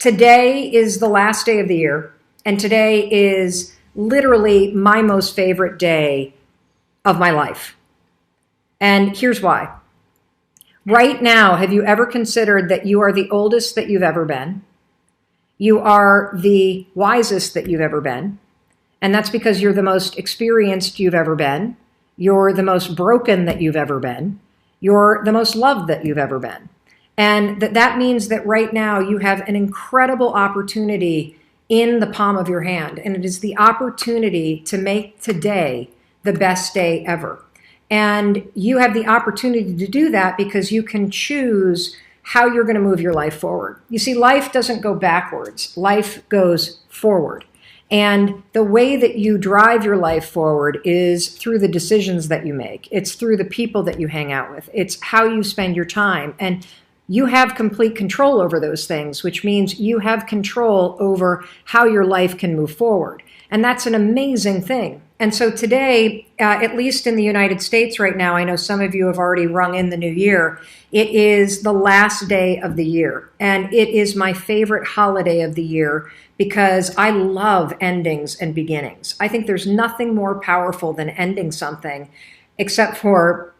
Today is the last day of the year, and today is literally my most favorite day of my life. And here's why. Right now, have you ever considered that you are the oldest that you've ever been? You are the wisest that you've ever been. And that's because you're the most experienced you've ever been. You're the most broken that you've ever been. You're the most loved that you've ever been. And that means that right now you have an incredible opportunity in the palm of your hand. And it is the opportunity to make today the best day ever. And you have the opportunity to do that because you can choose how you're going to move your life forward. You see, life doesn't go backwards. Life goes forward. And the way that you drive your life forward is through the decisions that you make. It's through the people that you hang out with. It's how you spend your time. And you have complete control over those things, which means you have control over how your life can move forward. And that's an amazing thing. And so today, at least in the United States right now, I know some of you have already rung in the new year. It is the last day of the year. And it is my favorite holiday of the year because I love endings and beginnings. I think there's nothing more powerful than ending something except for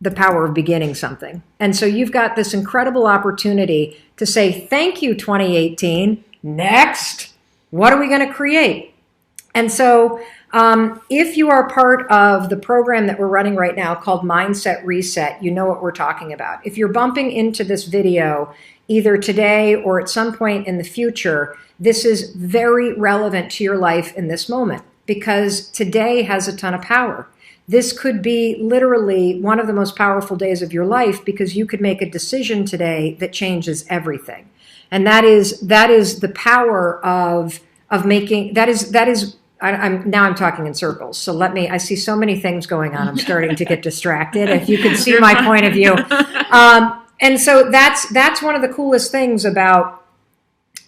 the power of beginning something. And so you've got this incredible opportunity to say, thank you, 2018. Next, what are we going to create? And so if you are part of the program that we're running right now called Mindset Reset, you know what we're talking about. If you're bumping into this video either today or at some point in the future, this is very relevant to your life in this moment because today has a ton of power. This could be literally one of the most powerful days of your life because you could make a decision today that changes everything. And that is the power of making, I'm talking in circles. So I see so many things going on. I'm starting to get distracted. If you could see my point of view. And so that's one of the coolest things about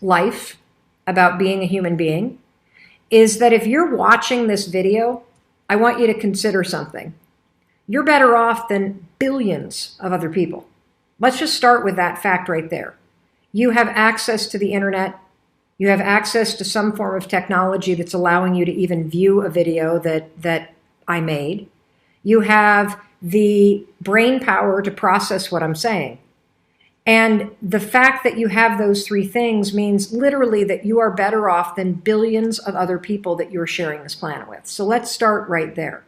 life, about being a human being, is that if you're watching this video, I want you to consider something. You're better off than billions of other people. Let's just start with that fact right there. You have access to the internet. You have access to some form of technology that's allowing you to even view a video that I made. You have the brain power to process what I'm saying. And the fact that you have those three things means literally that you are better off than billions of other people that you're sharing this planet with. So let's start right there.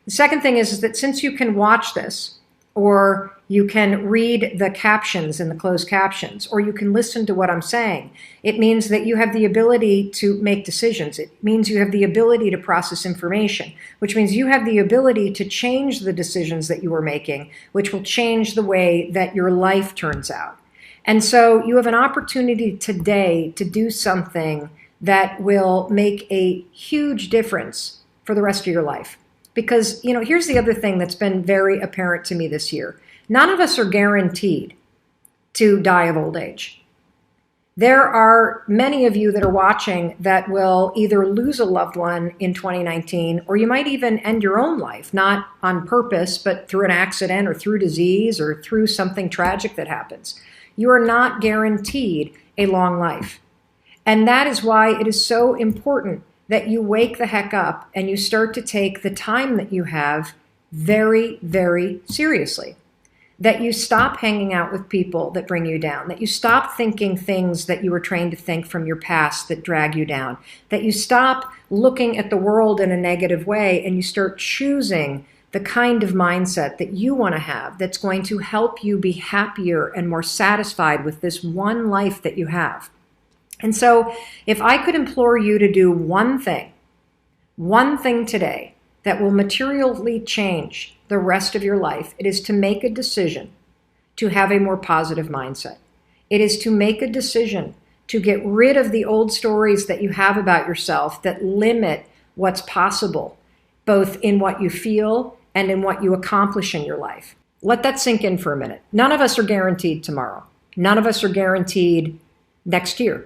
The second thing is that since you can watch this, or you can read the captions in the closed captions, or you can listen to what I'm saying, it means that you have the ability to make decisions. It means you have the ability to process information, which means you have the ability to change the decisions that you are making, which will change the way that your life turns out. And so you have an opportunity today to do something that will make a huge difference for the rest of your life. Because, here's the other thing that's been very apparent to me this year. None of us are guaranteed to die of old age. There are many of you that are watching that will either lose a loved one in 2019, or you might even end your own life, not on purpose, but through an accident or through disease or through something tragic that happens. You are not guaranteed a long life. And that is why it is so important that you wake the heck up and you start to take the time that you have very, very seriously. That you stop hanging out with people that bring you down. That you stop thinking things that you were trained to think from your past that drag you down. That you stop looking at the world in a negative way and you start choosing the kind of mindset that you want to have that's going to help you be happier and more satisfied with this one life that you have. And so if I could implore you to do one thing today that will materially change the rest of your life, it is to make a decision to have a more positive mindset. It is to make a decision to get rid of the old stories that you have about yourself that limit what's possible, both in what you feel and in what you accomplish in your life. Let that sink in for a minute. None of us are guaranteed tomorrow. None of us are guaranteed next year.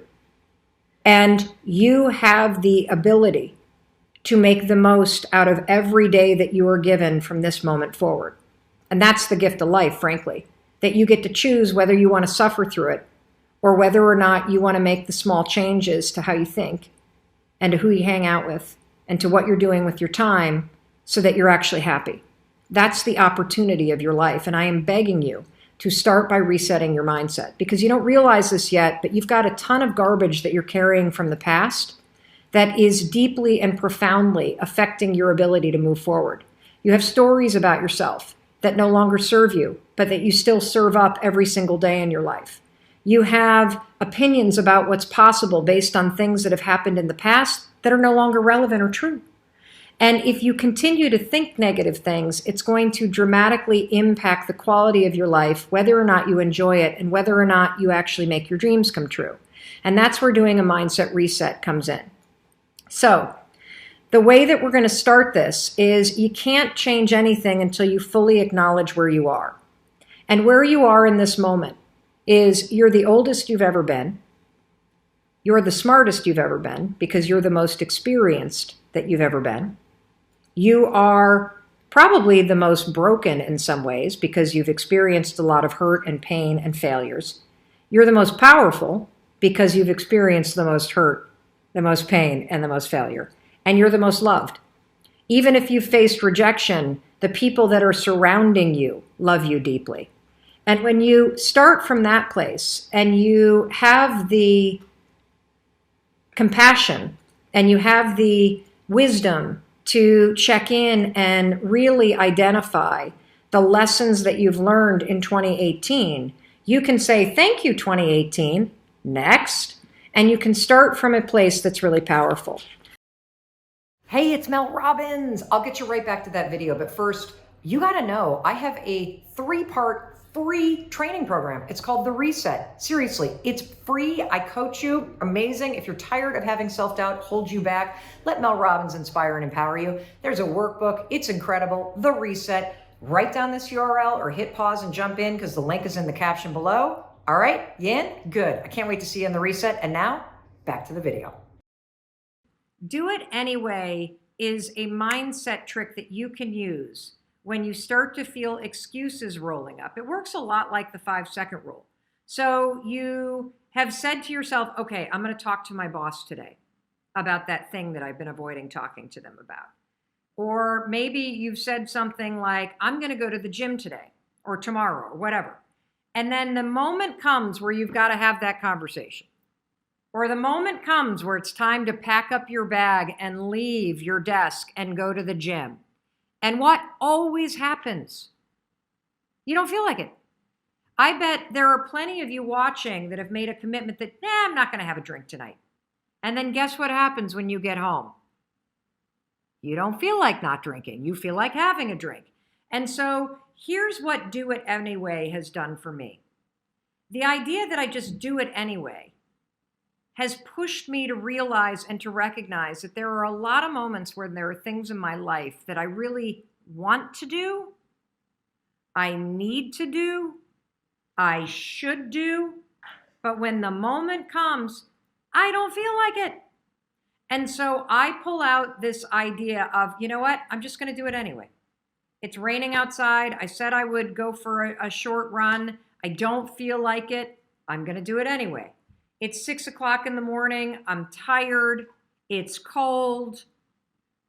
And you have the ability to make the most out of every day that you are given from this moment forward. And that's the gift of life, frankly, that you get to choose whether you want to suffer through it or whether or not you want to make the small changes to how you think and to who you hang out with and to what you're doing with your time so that you're actually happy. That's the opportunity of your life. And I am begging you to start by resetting your mindset, because you don't realize this yet, but you've got a ton of garbage that you're carrying from the past that is deeply and profoundly affecting your ability to move forward. You have stories about yourself that no longer serve you, but that you still serve up every single day in your life. You have opinions about what's possible based on things that have happened in the past that are no longer relevant or true. And if you continue to think negative things, it's going to dramatically impact the quality of your life, whether or not you enjoy it and whether or not you actually make your dreams come true. And that's where doing a mindset reset comes in. So the way that we're going to start this is you can't change anything until you fully acknowledge where you are. And where you are in this moment is you're the oldest you've ever been. You're the smartest you've ever been because you're the most experienced that you've ever been. You are probably the most broken in some ways because you've experienced a lot of hurt and pain and failures. You're the most powerful because you've experienced the most hurt, the most pain, and the most failure. And you're the most loved. Even if you've faced rejection, the people that are surrounding you love you deeply. And when you start from that place and you have the compassion and you have the wisdom to check in and really identify the lessons that you've learned in 2018, you can say, thank you, 2018, next, and you can start from a place that's really powerful. Hey, it's Mel Robbins. I'll get you right back to that video, but first, you gotta know, I have a 3-part free training program. It's called The Reset. Seriously, it's free. I coach you. Amazing. If you're tired of having self-doubt hold you back, let Mel Robbins inspire and empower you. There's a workbook. It's incredible. The Reset. Write down this URL or hit pause and jump in because the link is in the caption below. All right, you in? Good. I can't wait to see you in The Reset. And now, back to the video. Do it anyway is a mindset trick that you can use when you start to feel excuses rolling up. It works a lot like the 5-second rule. So you have said to yourself, okay, I'm going to talk to my boss today about that thing that I've been avoiding talking to them about. Or maybe you've said something like, I'm going to go to the gym today or tomorrow or whatever. And then the moment comes where you've got to have that conversation. Or the moment comes where it's time to pack up your bag and leave your desk and go to the gym. And what always happens? You don't feel like it. I bet there are plenty of you watching that have made a commitment that, I'm not going to have a drink tonight. And then guess what happens when you get home? You don't feel like not drinking. You feel like having a drink. And so here's what do it anyway has done for me. The idea that I just do it anyway has pushed me to realize and to recognize that there are a lot of moments where there are things in my life that I really want to do, I need to do, I should do, but when the moment comes, I don't feel like it. And so I pull out this idea of, you know what, I'm just going to do it anyway. It's raining outside. I said I would go for a short run. I don't feel like it. I'm going to do it anyway. It's 6 o'clock in the morning. I'm tired. It's cold.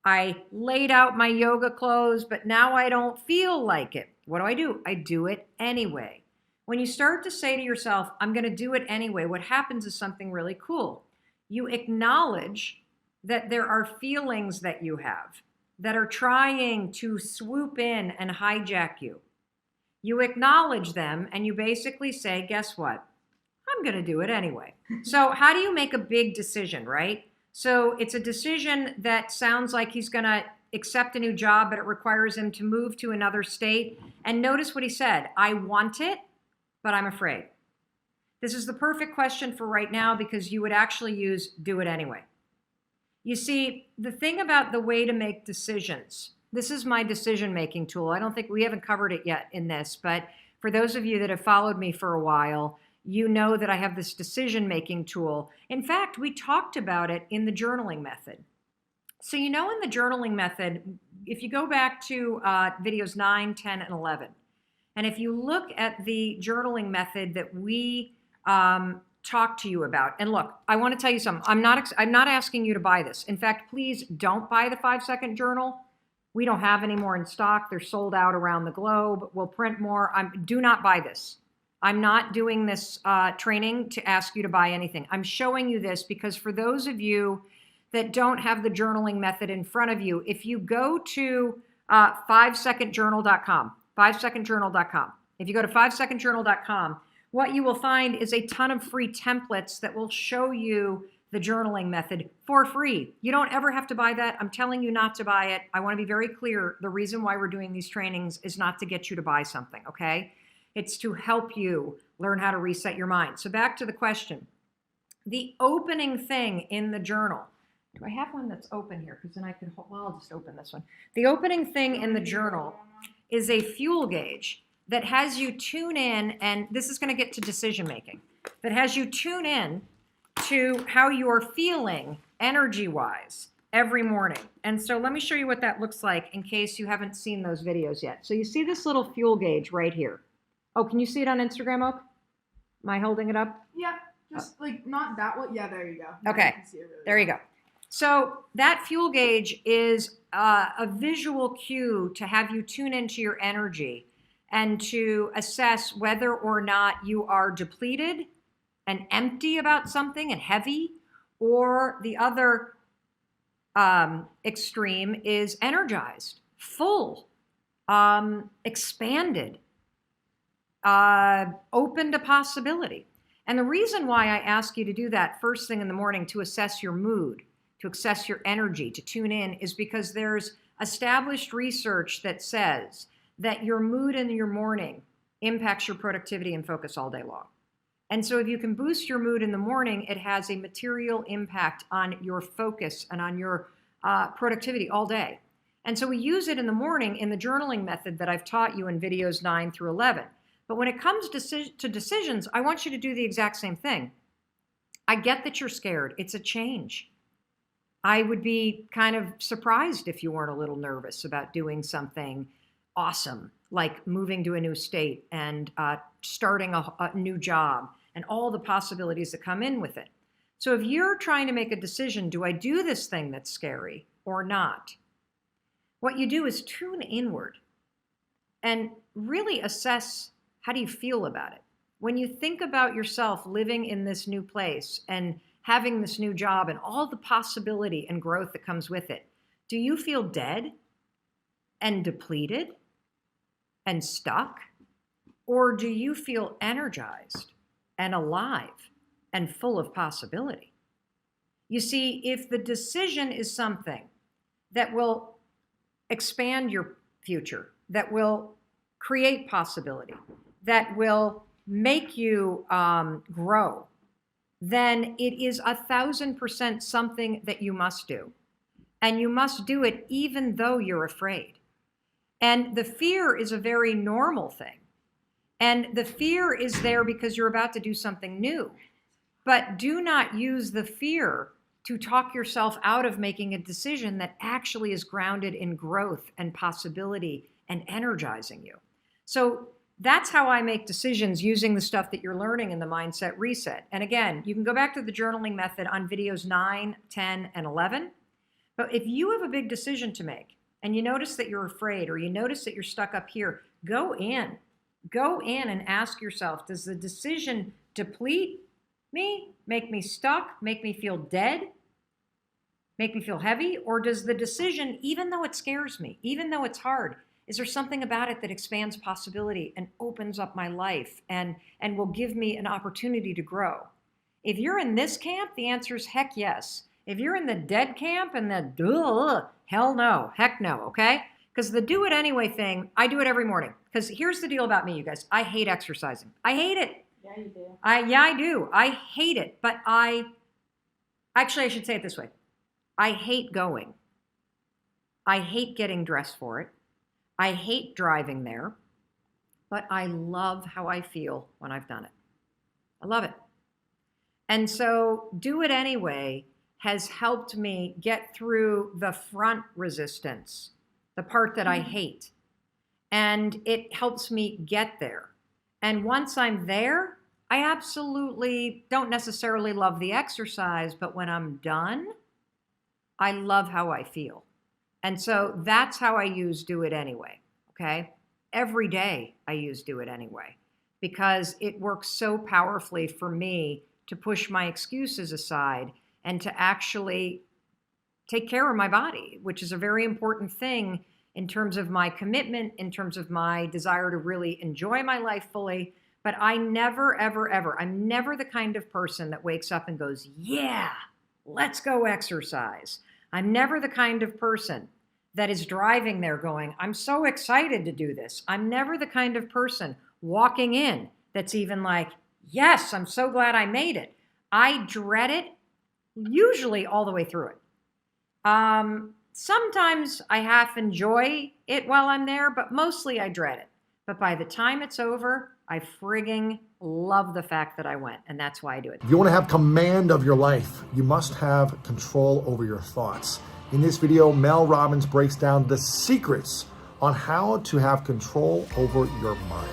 I laid out my yoga clothes, but now I don't feel like it. What do? I do it anyway. When you start to say to yourself, I'm going to do it anyway, what happens is something really cool. You acknowledge that there are feelings that you have that are trying to swoop in and hijack you. You acknowledge them and you basically say, guess what? I'm going to do it anyway. So how do you make a big decision, right? So it's a decision that sounds like he's going to accept a new job, but it requires him to move to another state. And notice what he said. I want it, but I'm afraid. This is the perfect question for right now because you would actually use do it anyway. You see, the thing about the way to make decisions, this is my decision-making tool. I don't think we haven't covered it yet in this, but for those of you that have followed me for a while, you know that I have this decision-making tool. In fact, we talked about it in the journaling method. So in the journaling method, if you go back to videos 9, 10, and 11, and if you look at the journaling method that we talk to you about. And look, I want to tell you something. I'm not asking you to buy this. In fact, please don't buy the 5-second journal. We don't have any more in stock. They're sold out around the globe. We'll print more. Do not buy this. I'm not doing this training to ask you to buy anything. I'm showing you this because for those of you that don't have the journaling method in front of you, if you go to 5secondjournal.com, 5secondjournal.com, if you go to 5secondjournal.com, what you will find is a ton of free templates that will show you the journaling method for free. You don't ever have to buy that. I'm telling you not to buy it. I want to be very clear. The reason why we're doing these trainings is not to get you to buy something, okay? It's to help you learn how to reset your mind. So back to the question. The opening thing in the journal. Do I have one that's open here? Because then I can, well, I'll just open this one. The opening thing in the journal is a fuel gauge that has you tune in, and this is going to get to decision making, that has you tune in to how you're feeling energy-wise every morning. And so let me show you what that looks like in case you haven't seen those videos yet. So you see this little fuel gauge right here. Oh, can you see it on Instagram, Oak? Am I holding it up? Yeah, just like not that one. Yeah, there you go. Now Okay, you can see it really there you go. So that fuel gauge is a visual cue to have you tune into your energy and to assess whether or not you are depleted and empty about something and heavy, or the other extreme is energized, full, expanded, open to possibility. And the reason why I ask you to do that first thing in the morning to assess your mood, to assess your energy, to tune in, is because there's established research that says that your mood in your morning impacts your productivity and focus all day long. And so if you can boost your mood in the morning, it has a material impact on your focus and on your productivity all day. And so we use it in the morning in the journaling method that I've taught you in videos 9 through 11. But when it comes to decisions, I want you to do the exact same thing. I get that you're scared. It's a change. I would be kind of surprised if you weren't a little nervous about doing something awesome, like moving to a new state and starting a new job and all the possibilities that come in with it. So if you're trying to make a decision, do I do this thing that's scary or not? What you do is tune inward and really assess, how do you feel about it? When you think about yourself living in this new place and having this new job and all the possibility and growth that comes with it, do you feel dead and depleted and stuck? Or do you feel energized and alive and full of possibility? You see, if the decision is something that will expand your future, that will create possibility, that will make you grow, then it is 1,000% something that you must do. And you must do it even though you're afraid. And the fear is a very normal thing. And the fear is there because you're about to do something new. But do not use the fear to talk yourself out of making a decision that actually is grounded in growth and possibility and energizing you. So that's how I make decisions, using the stuff that you're learning in the Mindset Reset. And again, you can go back to the journaling method on videos 9, 10, and 11. But if you have a big decision to make and you notice that you're afraid, or you notice that you're stuck up here, go in and ask yourself, does the decision deplete me, make me stuck, make me feel dead, make me feel heavy? Or does the decision, even though it scares me, even though it's hard, is there something about it that expands possibility and opens up my life and will give me an opportunity to grow? If you're in this camp, the answer is heck yes. If you're in the dead camp and the hell no, heck no, okay? Because the do it anyway thing, I do it every morning. Because here's the deal about me, you guys. I hate exercising. I hate it. Yeah, you do. I do. I hate it. But actually, I should say it this way. I hate going. I hate getting dressed for it. I hate driving there. But I love how I feel when I've done it. I love it. And so do it anyway has helped me get through the front resistance, the part that I hate. And it helps me get there. And once I'm there, I absolutely don't necessarily love the exercise, but when I'm done, I love how I feel. And so that's how I use Do It Anyway. Okay. Every day I use Do It Anyway because it works so powerfully for me to push my excuses aside and to actually take care of my body, which is a very important thing in terms of my commitment, in terms of my desire to really enjoy my life fully. But I never, ever, ever, I'm never the kind of person that wakes up and goes, yeah, let's go exercise. I'm never the kind of person that is driving there going, I'm so excited to do this. I'm never the kind of person walking in that's even like, yes, I'm so glad I made it. I dread it usually all the way through it. Sometimes I half enjoy it while I'm there, but mostly I dread it. But by the time it's over, I frigging love the fact that I went, and that's why I do it. If you want to have command of your life, you must have control over your thoughts. In this video, Mel Robbins breaks down the secrets on how to have control over your mind.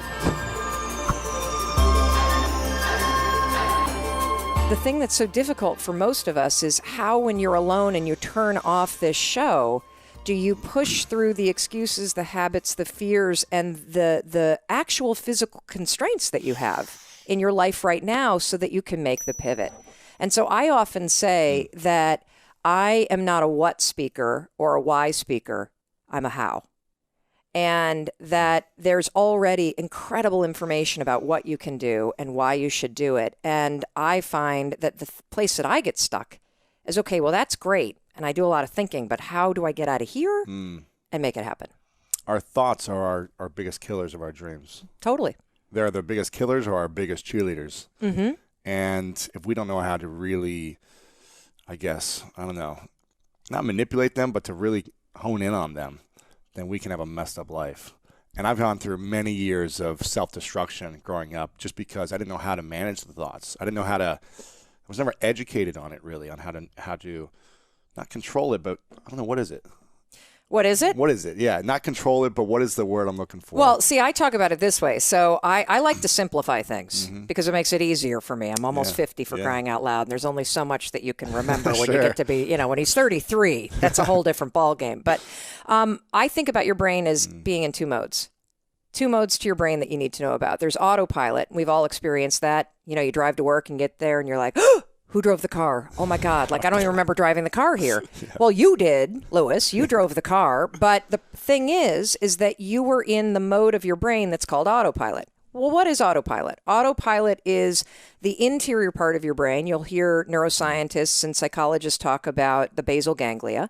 The thing that's so difficult for most of us is how, when you're alone and you turn off this show, do you push through the excuses, the habits, the fears, and the actual physical constraints that you have in your life right now so that you can make the pivot? And so I often say that I am not a what speaker or a why speaker, I'm a how. And that there's already incredible information about what you can do and why you should do it. And I find that the place that I get stuck is, okay, well, that's great. And I do a lot of thinking, but how do I get out of here and make it happen? Our thoughts are our biggest killers of our dreams. Totally. They're the biggest killers or our biggest cheerleaders. Mm-hmm. And if we don't know how to really, I guess, I don't know, not manipulate them, but to really hone in on them, then we can have a messed up life. And I've gone through many years of self-destruction growing up just because I didn't know how to manage the thoughts. I didn't know how to, I was never educated on it really, on how to not control it, but I don't know, what is it? What is it? What is it? Yeah, not control it, but what is the word I'm looking for? Well, see, I talk about it this way. So I like to simplify things because it makes it easier for me. I'm almost 50 for crying out loud, and there's only so much that you can remember when you get to be, when he's 33, that's a whole different ballgame. But I think about your brain as being in two modes. Two modes to your brain that you need to know about. There's autopilot. We've all experienced that. You drive to work and get there and you're like, oh, who drove the car? Oh my God. Like, I don't even remember driving the car here. Yeah. Well, you did, Lewis. You drove the car. But the thing is that you were in the mode of your brain that's called autopilot. Well, what is autopilot? Autopilot is the interior part of your brain. You'll hear neuroscientists and psychologists talk about the basal ganglia.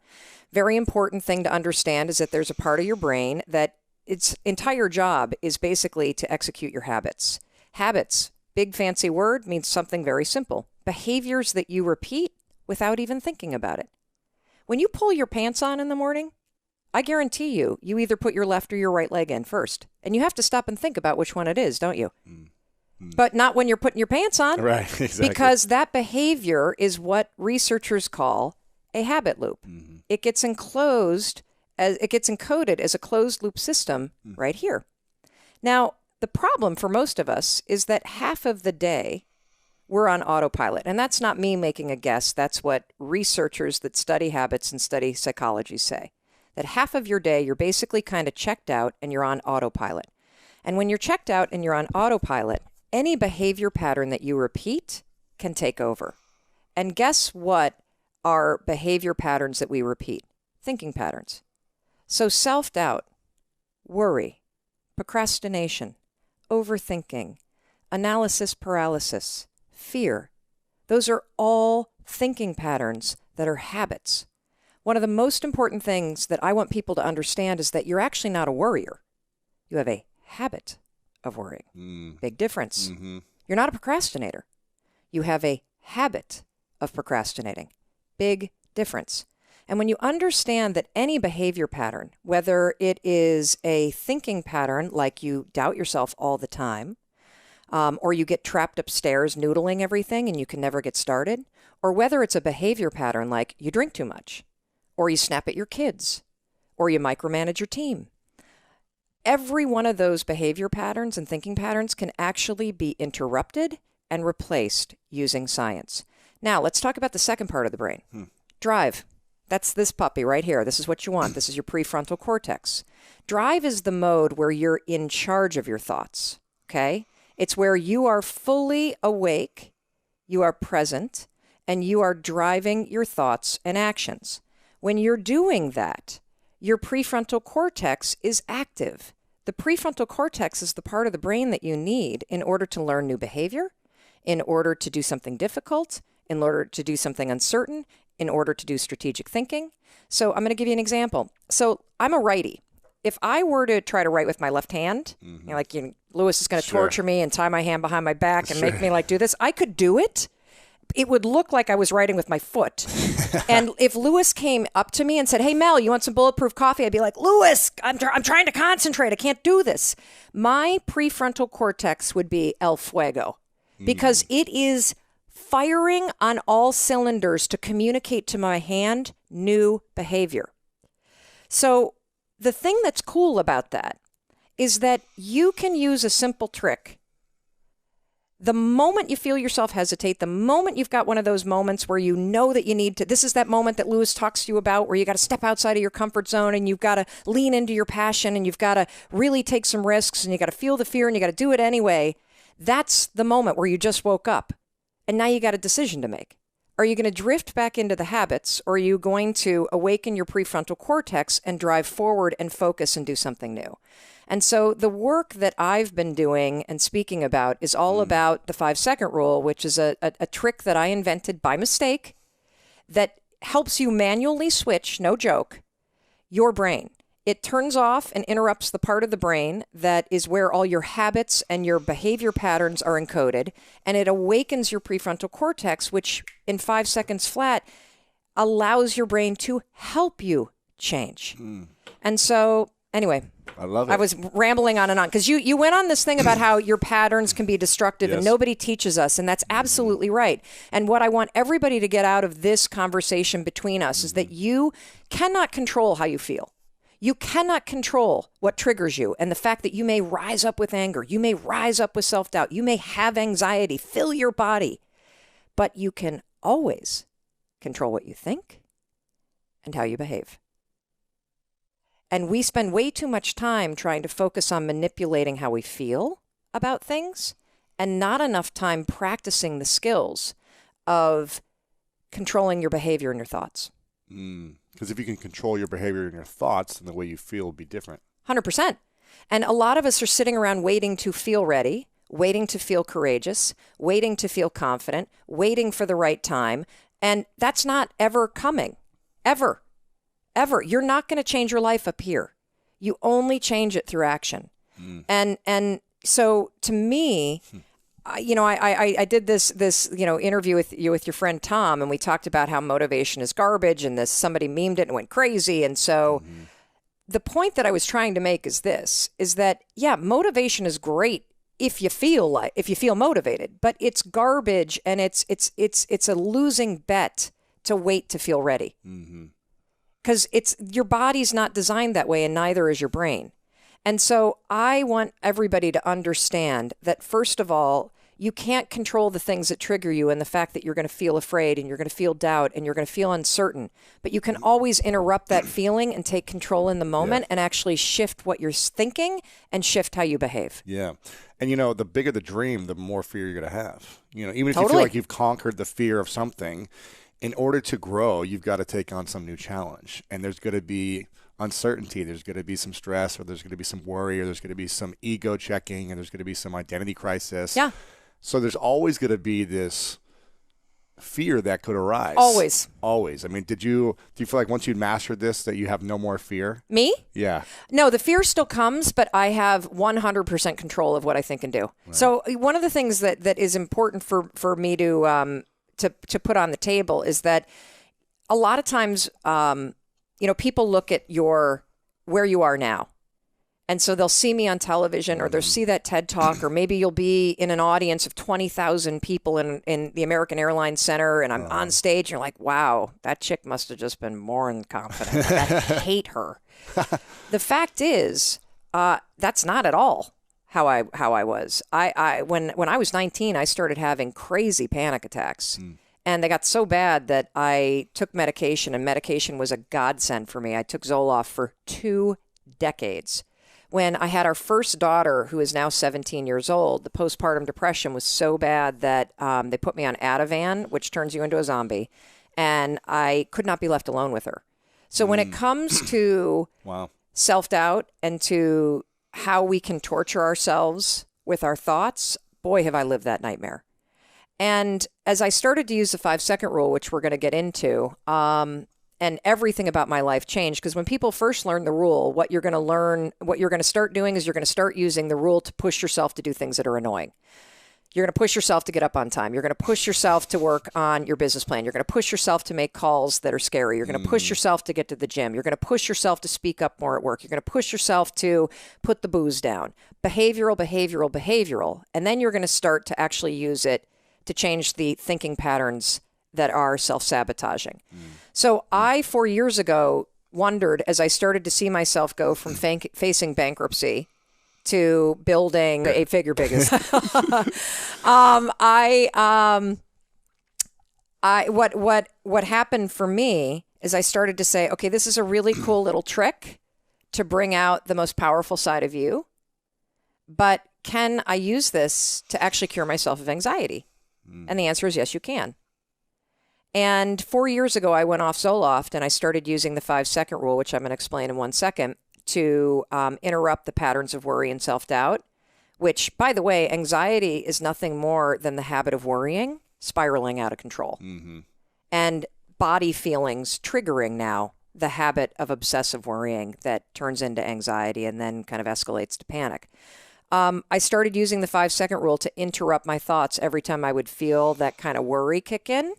Very important thing to understand is that there's a part of your brain that its entire job is basically to execute your habits. Habits, big fancy word, means something very simple. Behaviors that you repeat without even thinking about it. When you pull your pants on in the morning, I guarantee you either put your left or your right leg in first. And you have to stop and think about which one it is, don't you? But not when you're putting your pants on. Right, exactly. Because that behavior is what researchers call a habit loop. It gets encoded as a closed loop system right here. Now, the problem for most of us is that half of the day we're on autopilot. And that's not me making a guess. That's what researchers that study habits and study psychology say. That half of your day, you're basically kind of checked out and you're on autopilot. And when you're checked out and you're on autopilot, any behavior pattern that you repeat can take over. And guess what are behavior patterns that we repeat? Thinking patterns. So self-doubt, worry, procrastination, overthinking, analysis paralysis, fear. Those are all thinking patterns that are habits. One of the most important things that I want people to understand is that you're actually not a worrier. You have a habit of worrying. Big difference. You're not a procrastinator. You have a habit of procrastinating. Big difference. And when you understand that any behavior pattern, whether it is a thinking pattern like you doubt yourself all the time, or you get trapped upstairs noodling everything and you can never get started, or whether it's a behavior pattern like you drink too much, or you snap at your kids, or you micromanage your team. Every one of those behavior patterns and thinking patterns can actually be interrupted and replaced using science. Now, let's talk about the second part of the brain. Drive. That's this puppy right here. This is what you want. This is your prefrontal cortex. Drive is the mode where you're in charge of your thoughts, okay? It's where you are fully awake, you are present, and you are driving your thoughts and actions. When you're doing that, your prefrontal cortex is active. The prefrontal cortex is the part of the brain that you need in order to learn new behavior, in order to do something difficult, in order to do something uncertain, in order to do strategic thinking. So I'm going to give you an example. So I'm a righty. If I were to try to write with my left hand, Lewis is going to torture me and tie my hand behind my back and make me do this. I could do it. It would look like I was writing with my foot. And if Lewis came up to me and said, "Hey, Mel, you want some bulletproof coffee?" I'd be like, "Lewis, I'm trying to concentrate. I can't do this." My prefrontal cortex would be el fuego because it is firing on all cylinders to communicate to my hand new behavior. So the thing that's cool about that is that you can use a simple trick. The moment you feel yourself hesitate, the moment you've got one of those moments where you know that you need to, this is that moment that Lewis talks to you about where you got to step outside of your comfort zone and you've got to lean into your passion and you've got to really take some risks and you got to feel the fear and you got to do it anyway. That's the moment where you just woke up and now you got a decision to make. Are you going to drift back into the habits, or are you going to awaken your prefrontal cortex and drive forward and focus and do something new? And so the work that I've been doing and speaking about is all about the 5-second rule, which is a trick that I invented by mistake that helps you manually switch, no joke, your brain. It turns off and interrupts the part of the brain that is where all your habits and your behavior patterns are encoded, and it awakens your prefrontal cortex, which in 5 seconds flat allows your brain to help you change. And so, anyway, I love it. I was rambling on and on because you went on this thing about how your patterns can be destructive and nobody teaches us, and that's absolutely right. And what I want everybody to get out of this conversation between us is that you cannot control how you feel. You cannot control what triggers you, and the fact that you may rise up with anger, you may rise up with self-doubt, you may have anxiety, fill your body, but you can always control what you think and how you behave. And we spend way too much time trying to focus on manipulating how we feel about things and not enough time practicing the skills of controlling your behavior and your thoughts. Because if you can control your behavior and your thoughts, then the way you feel will be different. 100%. And a lot of us are sitting around waiting to feel ready, waiting to feel courageous, waiting to feel confident, waiting for the right time. And that's not ever coming. Ever. Ever. You're not going to change your life up here. You only change it through action. And so to me, I did this interview with your friend Tom, and we talked about how motivation is garbage, and somebody memed it and went crazy. And so the point that I was trying to make is that motivation is great if you feel motivated, but it's garbage, and it's a losing bet to wait to feel ready. Because your body's not designed that way, and neither is your brain. And so I want everybody to understand that, first of all, you can't control the things that trigger you and the fact that you're going to feel afraid and you're going to feel doubt and you're going to feel uncertain. But you can always interrupt that feeling and take control in the moment and actually shift what you're thinking and shift how you behave. Yeah. And, the bigger the dream, the more fear you're going to have. Even if Totally. you feel like you've conquered the fear of something, in order to grow, you've got to take on some new challenge. And there's going to be uncertainty, there's going to be some stress, or there's going to be some worry, or there's going to be some ego checking, and there's going to be some identity crisis. Yeah. So there's always going to be this fear that could arise. Always. I mean, do you feel like once you'd mastered this that you have no more fear? Me? Yeah. No, the fear still comes, but I have 100% control of what I think and do. Right. So one of the things that is important for me to put on the table is that a lot of times, people look at where you are now. And so they'll see me on television, or they'll see that TED Talk, or maybe you'll be in an audience of 20,000 people in the American Airlines Center, and I'm on stage, and you're like, wow, that chick must have just been more than confident. I hate her. The fact is, that's not at all how I was. When I was 19, I started having crazy panic attacks. And they got so bad that I took medication, and medication was a godsend for me. I took Zoloft for 2 decades. When I had our first daughter, who is now 17 years old, the postpartum depression was so bad that they put me on Ativan, which turns you into a zombie, and I could not be left alone with her. So when it comes to Wow. self-doubt and to how we can torture ourselves with our thoughts, boy, have I lived that nightmare. And as I started to use the 5-second rule, which we're going to get into, and everything about my life changed, because when people first learn the rule, what you're going to start doing is you're going to start using the rule to push yourself to do things that are annoying. You're going to push yourself to get up on time. You're going to push yourself to work on your business plan. You're going to push yourself to make calls that are scary. You're going to push yourself to get to the gym. You're going to push yourself to speak up more at work. You're going to push yourself to put the booze down. Behavioral. And then you're going to start to actually use it to change the thinking patterns that are self-sabotaging. So I, 4 years ago, wondered, as I started to see myself go from facing bankruptcy to building a figure business. What happened for me is I started to say, okay, this is a really cool little trick to bring out the most powerful side of you, but can I use this to actually cure myself of anxiety? And the answer is yes, you can. And 4 years ago, I went off Zoloft and I started using the 5-second rule, which I'm going to explain in 1 second, to interrupt the patterns of worry and self-doubt, which, by the way, anxiety is nothing more than the habit of worrying, spiraling out of control. And body feelings triggering now the habit of obsessive worrying that turns into anxiety and then kind of escalates to panic. I started using the 5-second rule to interrupt my thoughts every time I would feel that kind of worry kick in.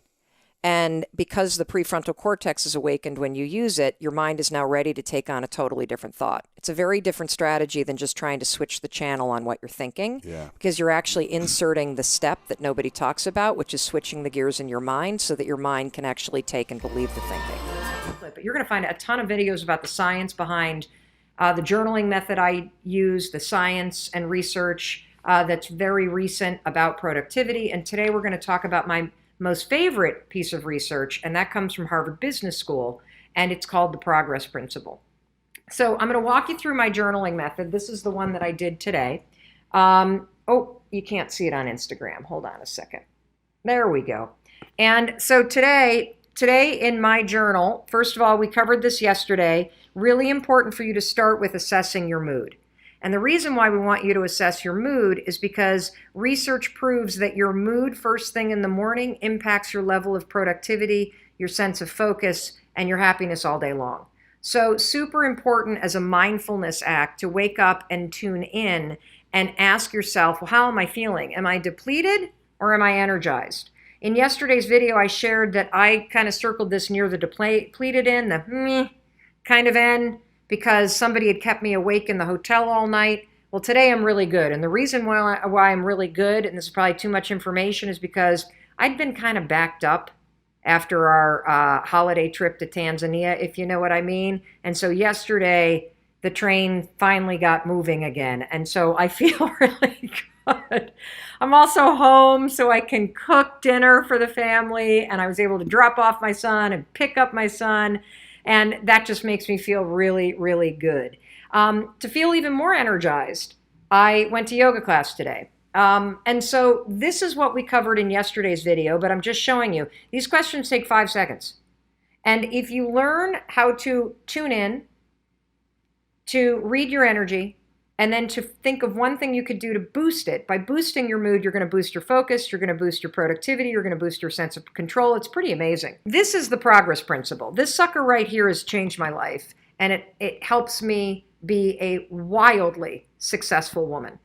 And because the prefrontal cortex is awakened when you use it, your mind is now ready to take on a totally different thought. It's a very different strategy than just trying to switch the channel on what you're thinking, because you're actually inserting the step that nobody talks about, which is switching the gears in your mind so that your mind can actually take and believe the thinking. But you're going to find a ton of videos about the science behind the journaling method I use, the science and research that's very recent about productivity. And today we're going to talk about my most favorite piece of research, and that comes from Harvard Business School, and it's called the Progress Principle. So I'm going to walk you through my journaling method. This is the one that I did today. Oh, you can't see it on Instagram. Hold on a second. There we go. And so today in my journal, first of all, we covered this yesterday, really important for you to start with assessing your mood. And the reason why we want you to assess your mood is because research proves that your mood first thing in the morning impacts your level of productivity, your sense of focus, and your happiness all day long. So super important as a mindfulness act to wake up and tune in and ask yourself, well, how am I feeling? Am I depleted or am I energized? In yesterday's video, I shared that I kind of circled this near the depleted end, the meh kind of end, because somebody had kept me awake in the hotel all night. Well, today I'm really good. And the reason why I'm really good, and this is probably too much information, is because I'd been kind of backed up after our holiday trip to Tanzania, if you know what I mean. And so yesterday, the train finally got moving again. And so I feel really good. I'm also home, so I can cook dinner for the family. And I was able to drop off my son and pick up my son. And that just makes me feel really, really good. To feel even more energized, I went to yoga class today. And so this is what we covered in yesterday's video, but I'm just showing you. These questions take 5 seconds. And if you learn how to tune in, to read your energy, and then to think of one thing you could do to boost it. By boosting your mood, you're going to boost your focus, you're going to boost your productivity, you're going to boost your sense of control. It's pretty amazing. This is the progress principle. This sucker right here has changed my life, and it helps me be a wildly successful woman.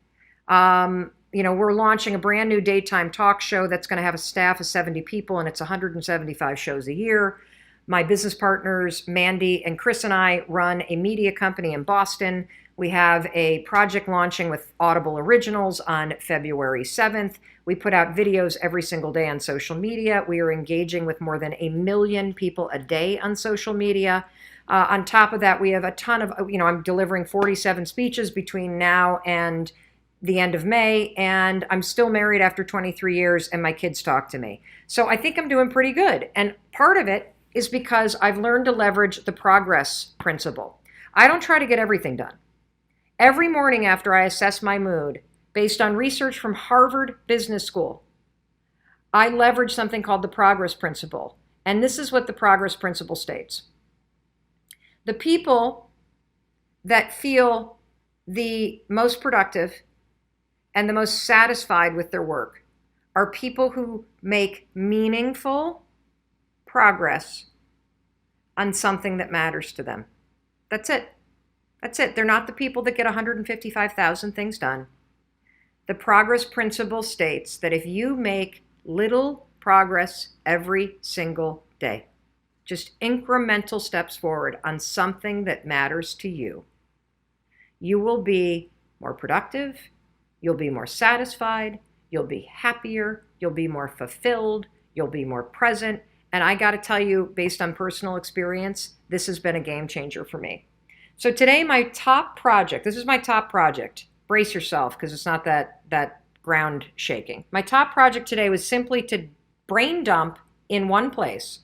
We're launching a brand new daytime talk show that's going to have a staff of 70 people, and it's 175 shows a year. My business partners, Mandy and Chris, and I run a media company in Boston. We have a project launching with Audible Originals on February 7th. We put out videos every single day on social media. We are engaging with more than 1 million people a day on social media. On top of that, we have a ton of, I'm delivering 47 speeches between now and the end of May, and I'm still married after 23 years, and my kids talk to me. So I think I'm doing pretty good. And part of it is because I've learned to leverage the progress principle. I don't try to get everything done. Every morning after I assess my mood, based on research from Harvard Business School, I leverage something called the progress principle. And this is what the progress principle states. The people that feel the most productive and the most satisfied with their work are people who make meaningful progress on something that matters to them. That's it. That's it. They're not the people that get 155,000 things done. The progress principle states that if you make little progress every single day, just incremental steps forward on something that matters to you, you will be more productive, you'll be more satisfied, you'll be happier, you'll be more fulfilled, you'll be more present. And I got to tell you, based on personal experience, this has been a game changer for me. So today, my top project, this is my top project. Brace yourself, because it's not that ground shaking. My top project today was simply to brain dump in one place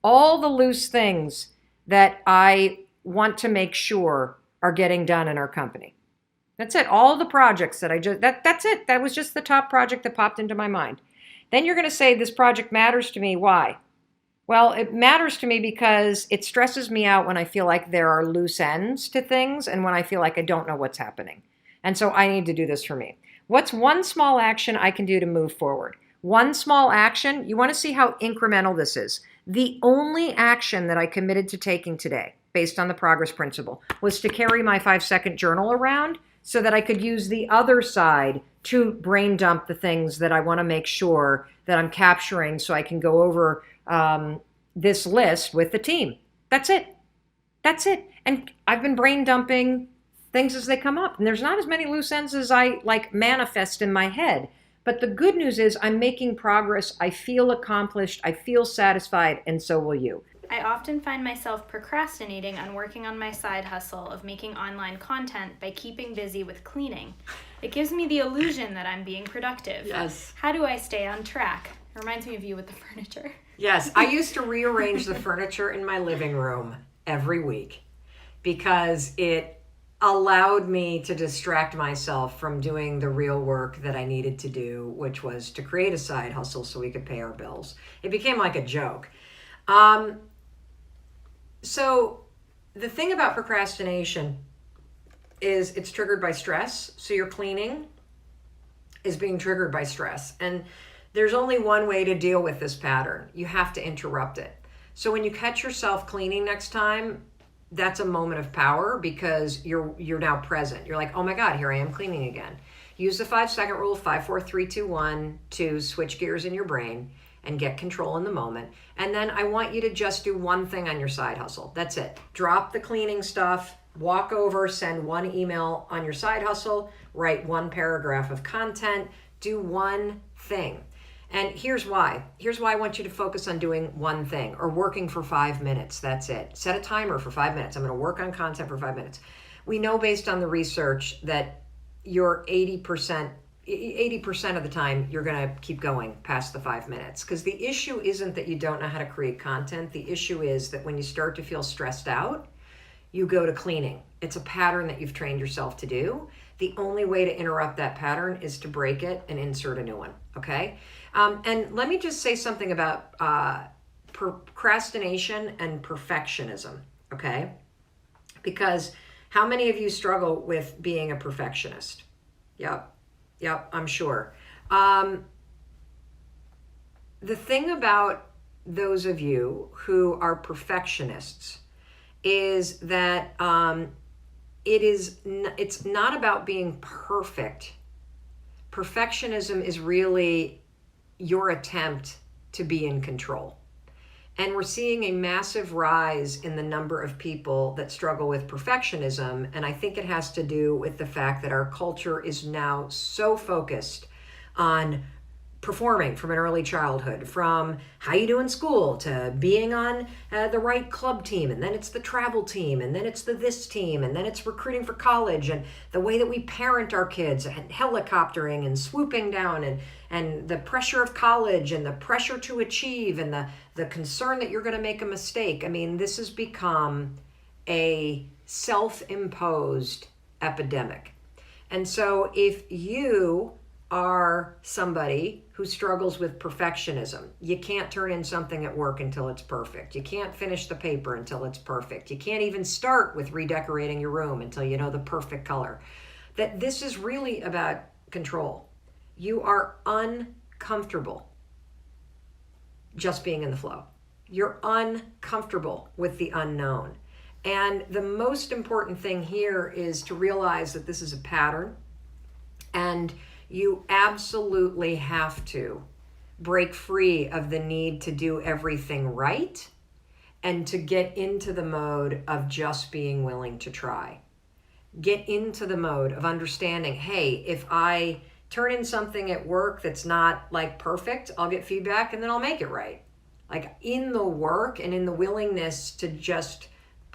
all the loose things that I want to make sure are getting done in our company. That's it. All the projects that that's it. That was just the top project that popped into my mind. Then you're going to say, this project matters to me. Why? Well, it matters to me because it stresses me out when I feel like there are loose ends to things and when I feel like I don't know what's happening. And so I need to do this for me. What's one small action I can do to move forward? One small action, you want to see how incremental this is. The only action that I committed to taking today, based on the progress principle, was to carry my 5-second journal around so that I could use the other side to brain dump the things that I want to make sure that I'm capturing so I can go over this list with the team. That's it. That's it. And I've been brain dumping things as they come up. And there's not as many loose ends as I manifest in my head. But the good news is I'm making progress. I feel accomplished. I feel satisfied. And so will you. I often find myself procrastinating on working on my side hustle of making online content by keeping busy with cleaning. It gives me the illusion that I'm being productive. Yes. How do I stay on track? It reminds me of you with the furniture. Yes, I used to rearrange the furniture in my living room every week because it allowed me to distract myself from doing the real work that I needed to do, which was to create a side hustle so we could pay our bills. It became like a joke. So the thing about procrastination is it's triggered by stress. So your cleaning is being triggered by stress. And there's only one way to deal with this pattern. You have to interrupt it. So when you catch yourself cleaning next time, that's a moment of power because you're now present. You're like, oh my God, here I am cleaning again. Use the 5-second rule, 5, 4, 3, 2, 1 to switch gears in your brain and get control in the moment. And then I want you to just do one thing on your side hustle. That's it. Drop the cleaning stuff, walk over, send one email on your side hustle, write one paragraph of content, do one thing. And here's why. Here's why I want you to focus on doing one thing or working for 5 minutes. That's it. Set a timer for 5 minutes. I'm going to work on content for 5 minutes. We know based on the research that you're 80% of the time you're going to keep going past the 5 minutes, because the issue isn't that you don't know how to create content. The issue is that when you start to feel stressed out, you go to cleaning. It's a pattern that you've trained yourself to do. The only way to interrupt that pattern is to break it and insert a new one, okay? And let me just say something about procrastination and perfectionism, okay? Because how many of you struggle with being a perfectionist? Yep, I'm sure. The thing about those of you who are perfectionists is that it's not about being perfect. Perfectionism is really your attempt to be in control. And we're seeing a massive rise in the number of people that struggle with perfectionism. And I think it has to do with the fact that our culture is now so focused on performing from an early childhood, from how you do in school to being on the right club team, and then it's the travel team, and then it's the this team, and then it's recruiting for college, and the way that we parent our kids, and helicoptering and swooping down, and the pressure of college, and the pressure to achieve, and the concern that you're going to make a mistake. I mean, this has become a self-imposed epidemic. And so if you are somebody who struggles with perfectionism, you can't turn in something at work until it's perfect. You can't finish the paper until it's perfect. You can't even start with redecorating your room until you know the perfect color. That this is really about control. You are uncomfortable just being in the flow. You're uncomfortable with the unknown. And the most important thing here is to realize that this is a pattern, and you absolutely have to break free of the need to do everything right and to get into the mode of just being willing to try. Get into the mode of understanding, hey, if I turn in something at work that's not like perfect, I'll get feedback and then I'll make it right. Like in the work and in the willingness to just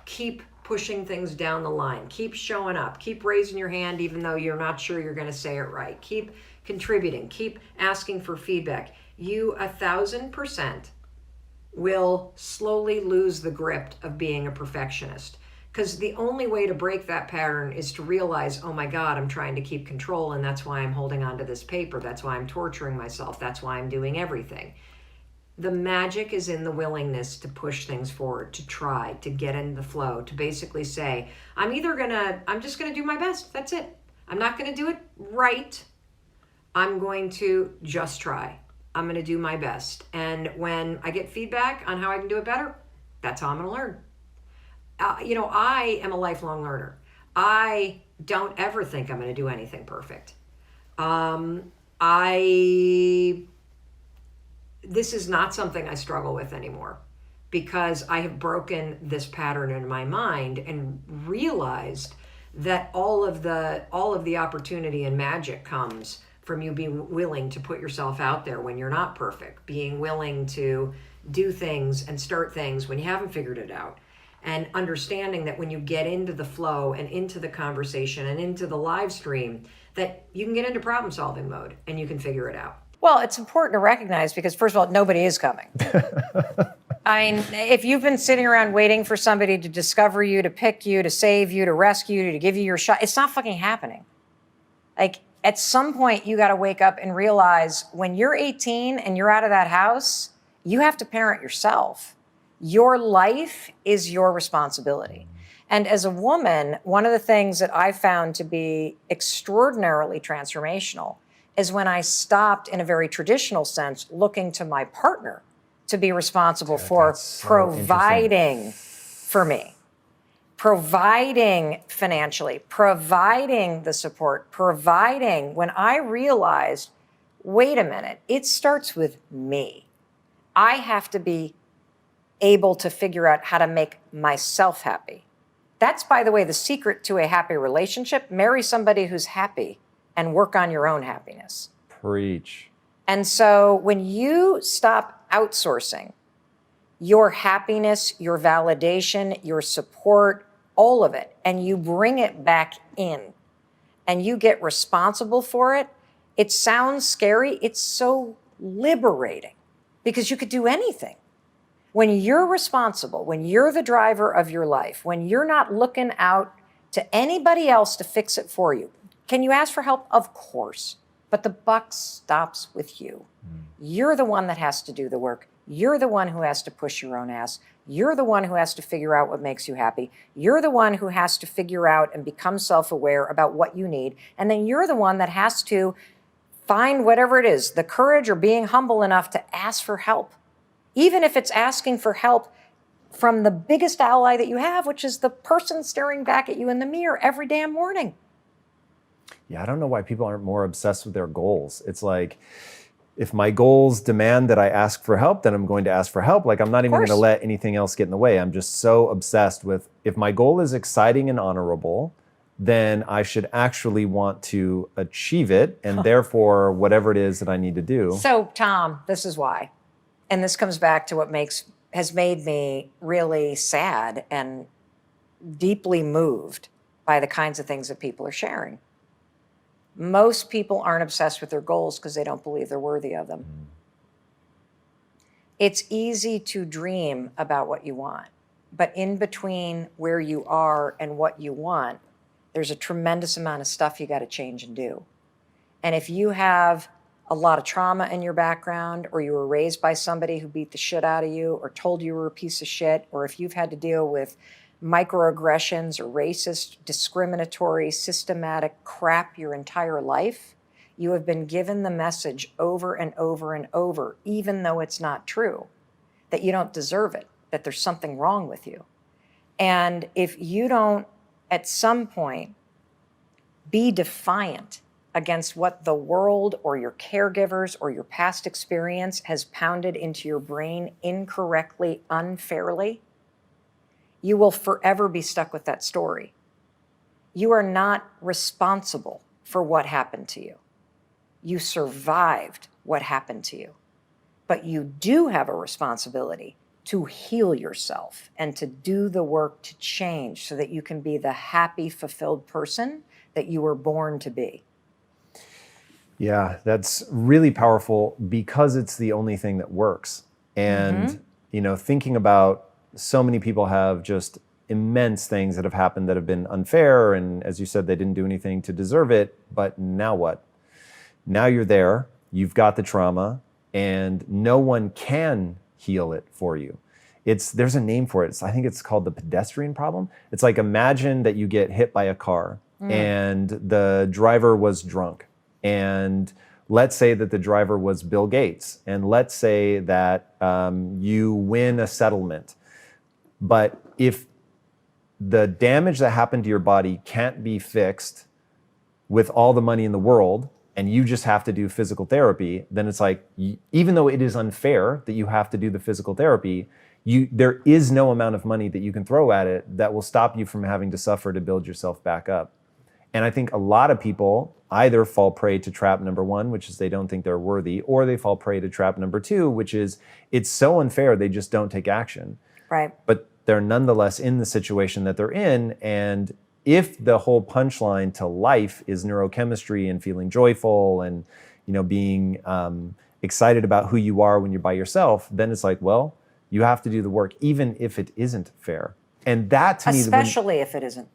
keep pushing things down the line, keep showing up, keep raising your hand even though you're not sure you're going to say it right, keep contributing, keep asking for feedback. You 1,000% will slowly lose the grip of being a perfectionist, because the only way to break that pattern is to realize, oh my God, I'm trying to keep control, and that's why I'm holding on to this paper, that's why I'm torturing myself, that's why I'm doing everything. The magic is in the willingness to push things forward, to try, to get in the flow, to basically say, I'm just going to do my best. That's it. I'm not going to do it right. I'm going to just try. I'm going to do my best. And when I get feedback on how I can do it better, that's how I'm going to learn. I am a lifelong learner. I don't ever think I'm going to do anything perfect. This is not something I struggle with anymore, because I have broken this pattern in my mind and realized that all of the opportunity and magic comes from you being willing to put yourself out there when you're not perfect, being willing to do things and start things when you haven't figured it out, and understanding that when you get into the flow and into the conversation and into the live stream, that you can get into problem solving mode and you can figure it out. Well, it's important to recognize, because first of all, nobody is coming. I mean, if you've been sitting around waiting for somebody to discover you, to pick you, to save you, to rescue you, to give you your shot, it's not fucking happening. Like, at some point, you got to wake up and realize when you're 18 and you're out of that house, you have to parent yourself. Your life is your responsibility. And as a woman, one of the things that I found to be extraordinarily transformational is when I stopped, in a very traditional sense, looking to my partner to be responsible for providing for me, providing financially, providing the support, providing. When I realized, wait a minute, it starts with me. I have to be able to figure out how to make myself happy. That's, by the way, the secret to a happy relationship. Marry somebody who's happy and work on your own happiness. Preach. And so when you stop outsourcing your happiness, your validation, your support, all of it, and you bring it back in and you get responsible for it, it sounds scary. It's so liberating, because you could do anything. When you're responsible, when you're the driver of your life, when you're not looking out to anybody else to fix it for you. Can you ask for help? Of course. But the buck stops with you. You're the one that has to do the work. You're the one who has to push your own ass. You're the one who has to figure out what makes you happy. You're the one who has to figure out and become self-aware about what you need. And then you're the one that has to find whatever it is, the courage or being humble enough to ask for help. Even if it's asking for help from the biggest ally that you have, which is the person staring back at you in the mirror every damn morning. Yeah, I don't know why people aren't more obsessed with their goals. It's like, if my goals demand that I ask for help, then I'm going to ask for help. Like, I'm not even going to let anything else get in the way. I'm just so obsessed with, if my goal is exciting and honorable, then I should actually want to achieve it, and therefore whatever it is that I need to do. So, Tom, this is why. And this comes back to what has made me really sad and deeply moved by the kinds of things that people are sharing. Most people aren't obsessed with their goals because they don't believe they're worthy of them. It's easy to dream about what you want, but in between where you are and what you want, there's a tremendous amount of stuff you got to change and do. And if you have a lot of trauma in your background, or you were raised by somebody who beat the shit out of you or told you were a piece of shit, or if you've had to deal with microaggressions or racist, discriminatory, systematic crap your entire life, you have been given the message over and over and over, even though it's not true, that you don't deserve it, that there's something wrong with you. And if you don't, at some point, be defiant against what the world or your caregivers or your past experience has pounded into your brain incorrectly, unfairly, you will forever be stuck with that story. You are not responsible for what happened to you. You survived what happened to you. But you do have a responsibility to heal yourself and to do the work to change so that you can be the happy, fulfilled person that you were born to be. Yeah, that's really powerful because it's the only thing that works. And, thinking about so many people have just immense things that have happened that have been unfair. And as you said, they didn't do anything to deserve it. But now what? Now you're there, you've got the trauma, and no one can heal it for you. There's a name for it. I think it's called the pedestrian problem. It's like, imagine that you get hit by a car and the driver was drunk. And let's say that the driver was Bill Gates. And let's say that you win a settlement. But if the damage that happened to your body can't be fixed with all the money in the world, and you just have to do physical therapy, then it's like, even though it is unfair that you have to do the physical therapy, there is no amount of money that you can throw at it that will stop you from having to suffer to build yourself back up. And I think a lot of people either fall prey to trap number one, which is they don't think they're worthy, or they fall prey to trap number two, which is it's so unfair they just don't take action. Right. But they're nonetheless in the situation that they're in. And if the whole punchline to life is neurochemistry and feeling joyful and, being excited about who you are when you're by yourself, then it's like, well, you have to do the work, even if it isn't fair. And that to me, especially if it isn't.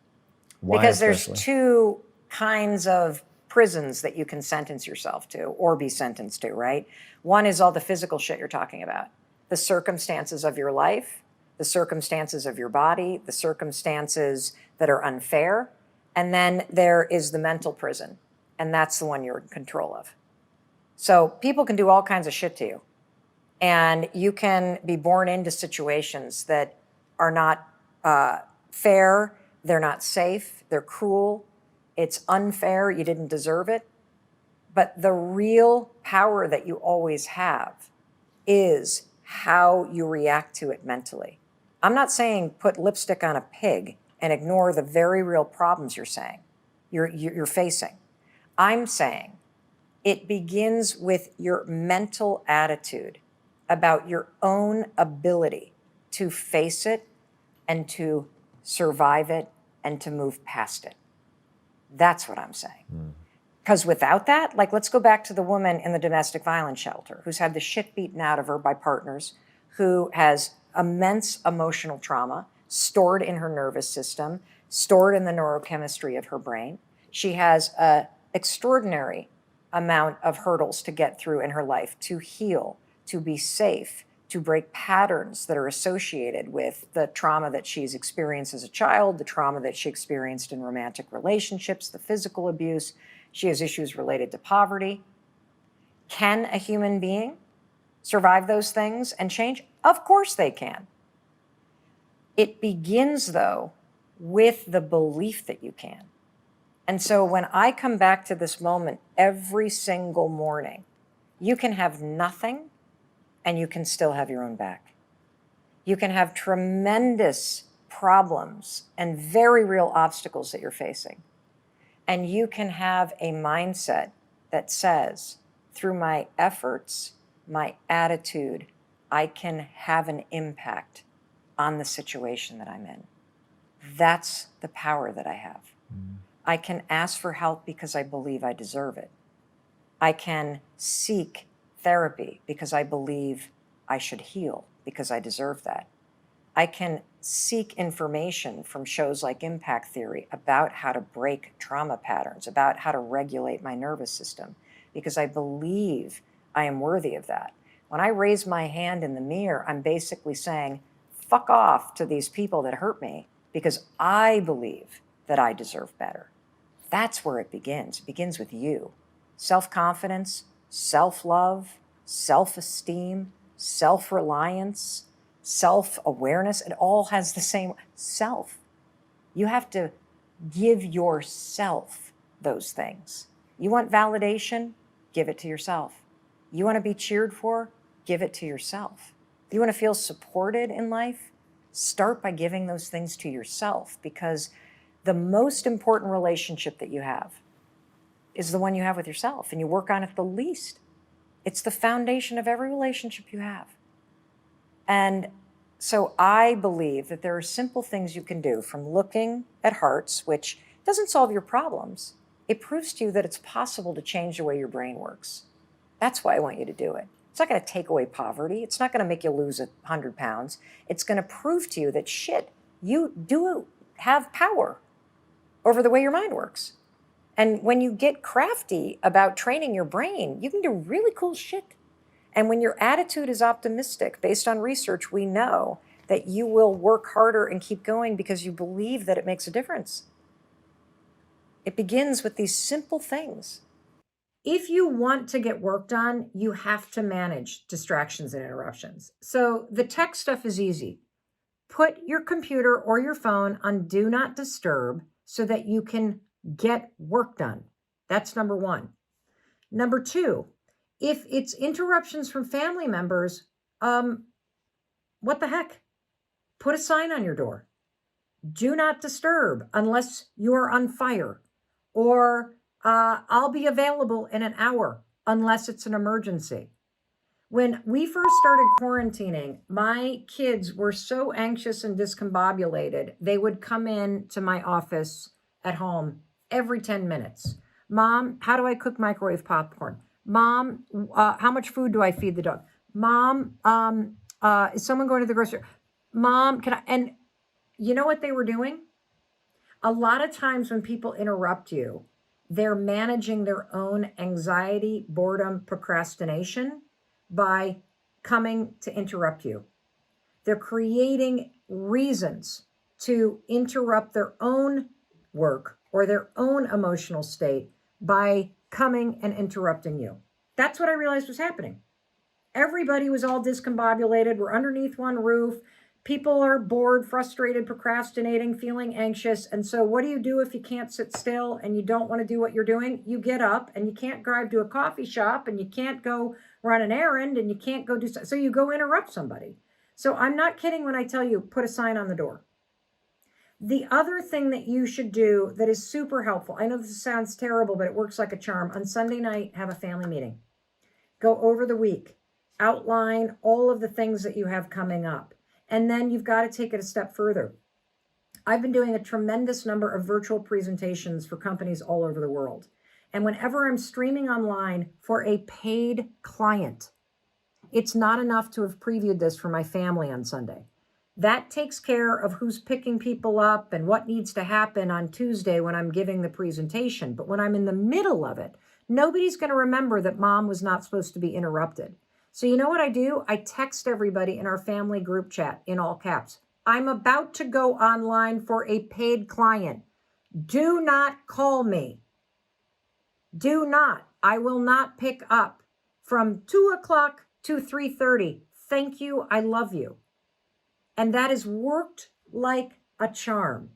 Why because especially? There's two kinds of prisons that you can sentence yourself to or be sentenced to, right? One is all the physical shit you're talking about, the circumstances of your life, the circumstances of your body, the circumstances that are unfair. And then there is the mental prison, and that's the one you're in control of. So people can do all kinds of shit to you, and you can be born into situations that are not fair, they're not safe, they're cruel, it's unfair, you didn't deserve it. But the real power that you always have is how you react to it mentally. I'm not saying put lipstick on a pig and ignore the very real problems you're facing. I'm saying it begins with your mental attitude about your own ability to face it and to survive it and to move past it. That's what I'm saying. Because without that, like, let's go back to the woman in the domestic violence shelter who's had the shit beaten out of her by partners, who has immense emotional trauma stored in her nervous system, stored in the neurochemistry of her brain. She has an extraordinary amount of hurdles to get through in her life to heal, to be safe, to break patterns that are associated with the trauma that she's experienced as a child, the trauma that she experienced in romantic relationships, the physical abuse. She has issues related to poverty. Can a human being survive those things and change? Of course they can. It begins, though, with the belief that you can. And so when I come back to this moment every single morning, you can have nothing and you can still have your own back. You can have tremendous problems and very real obstacles that you're facing. And you can have a mindset that says, through my efforts, my attitude, I can have an impact on the situation that I'm in. That's the power that I have. I can ask for help because I believe I deserve it. I can seek therapy because I believe I should heal because I deserve that. I can seek information from shows like Impact Theory about how to break trauma patterns, about how to regulate my nervous system, because I believe I am worthy of that. When I raise my hand in the mirror, I'm basically saying, fuck off to these people that hurt me because I believe that I deserve better. That's where it begins. It begins with you. Self-confidence, self-love, self-esteem, self-reliance, self-awareness. It all has the same self. You have to give yourself those things. You want validation? Give it to yourself. You want to be cheered for? Give it to yourself. You want to feel supported in life? Start by giving those things to yourself, because the most important relationship that you have is the one you have with yourself, and you work on it the least. It's the foundation of every relationship you have. And so I believe that there are simple things you can do, from looking at hearts, which doesn't solve your problems. It proves to you that it's possible to change the way your brain works. That's why I want you to do it. It's not going to take away poverty. It's not going to make you lose 100 pounds. It's going to prove to you that shit, you do have power over the way your mind works. And when you get crafty about training your brain, you can do really cool shit. And when your attitude is optimistic, based on research, we know that you will work harder and keep going because you believe that it makes a difference. It begins with these simple things. If you want to get work done, you have to manage distractions and interruptions. So the tech stuff is easy. Put your computer or your phone on Do Not Disturb so that you can get work done. That's number one. Number two, if it's interruptions from family members, what the heck? Put a sign on your door. Do not disturb unless you're on fire. Or I'll be available in an hour unless it's an emergency. When we first started quarantining, my kids were so anxious and discombobulated, they would come in to my office at home every 10 minutes. Mom, how do I cook microwave popcorn? Mom, how much food do I feed the dog? Mom, is someone going to the grocery? Mom, can I? And you know what they were doing? A lot of times when people interrupt you, they're managing their own anxiety, boredom, procrastination by coming to interrupt you. They're creating reasons to interrupt their own work or their own emotional state by coming and interrupting you. That's what I realized was happening. Everybody was all discombobulated. We're underneath one roof. People are bored, frustrated, procrastinating, feeling anxious. And so what do you do if you can't sit still and you don't want to do what you're doing? You get up, and you can't drive to a coffee shop, and you can't go run an errand, and you can't go do so. So you go interrupt somebody. So I'm not kidding when I tell you, put a sign on the door. The other thing that you should do that is super helpful, I know this sounds terrible, but it works like a charm. On Sunday night, have a family meeting. Go over the week. Outline all of the things that you have coming up. And then you've got to take it a step further. I've been doing a tremendous number of virtual presentations for companies all over the world. And whenever I'm streaming online for a paid client, it's not enough to have previewed this for my family on Sunday. That takes care of who's picking people up and what needs to happen on Tuesday when I'm giving the presentation. But when I'm in the middle of it, nobody's going to remember that mom was not supposed to be interrupted. So you know what I do? I text everybody in our family group chat in all caps. I'm about to go online for a paid client. Do not call me. Do not. I will not pick up from 2 o'clock to 3:30. Thank you. I love you. And that has worked like a charm.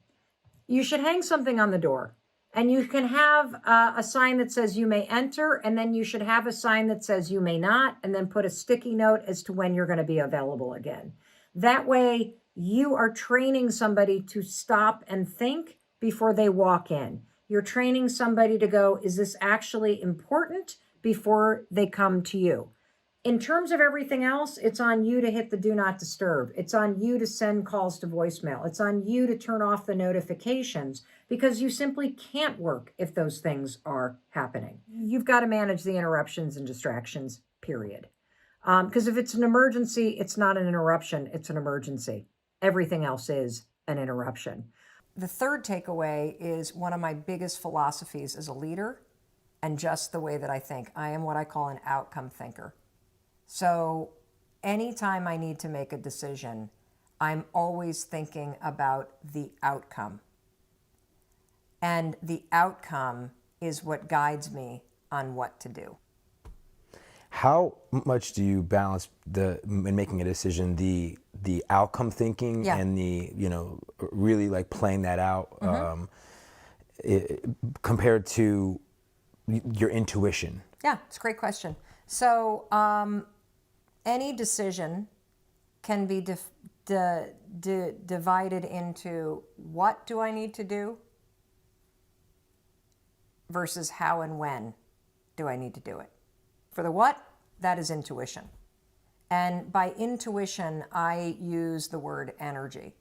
You should hang something on the door. And you can have a sign that says you may enter, and then you should have a sign that says you may not, and then put a sticky note as to when you're going to be available again. That way, you are training somebody to stop and think before they walk in. You're training somebody to go, is this actually important, before they come to you. In terms of everything else, it's on you to hit the do not disturb. It's on you to send calls to voicemail. It's on you to turn off the notifications, because you simply can't work if those things are happening. You've got to manage the interruptions and distractions, period. Because if it's an emergency, it's not an interruption, it's an emergency. Everything else is an interruption. The third takeaway is one of my biggest philosophies as a leader, and just the way that I think. I am what I call an outcome thinker. So anytime I need to make a decision, I'm always thinking about the outcome. And the outcome is what guides me on what to do. How much do you balance in making a decision, the outcome thinking and the, really like playing that out compared to your intuition? Yeah, it's a great question. So any decision can be divided into what do I need to do versus how and when do I need to do it. For the what, that is intuition. And by intuition, I use the word energy.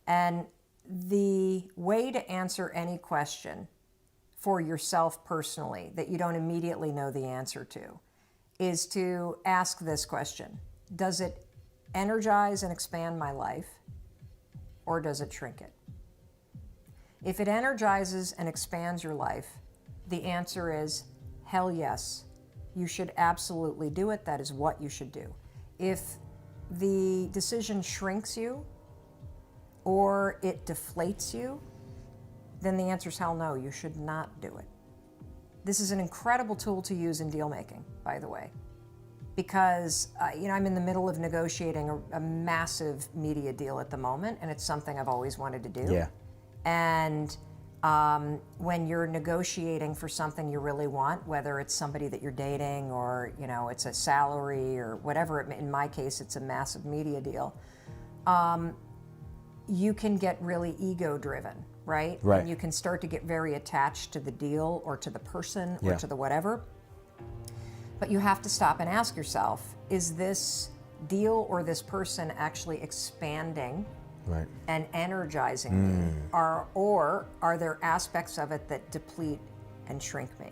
And the way to answer any question for yourself personally that you don't immediately know the answer to is to ask this question. Does it energize and expand my life, or does it shrink it? If it energizes and expands your life, the answer is hell yes. You should absolutely do it. That is what you should do. If the decision shrinks you or it deflates you, then the answer is hell no, you should not do it. This is an incredible tool to use in deal making, by the way, because I'm in the middle of negotiating a massive media deal at the moment, and it's something I've always wanted to do. Yeah. And when you're negotiating for something you really want, whether it's somebody that you're dating or it's a salary or whatever, in my case it's a massive media deal, you can get really ego driven, right? Right. And you can start to get very attached to the deal or to the person or to the whatever. But you have to stop and ask yourself, is this deal or this person actually expanding and energizing me? Or are there aspects of it that deplete and shrink me?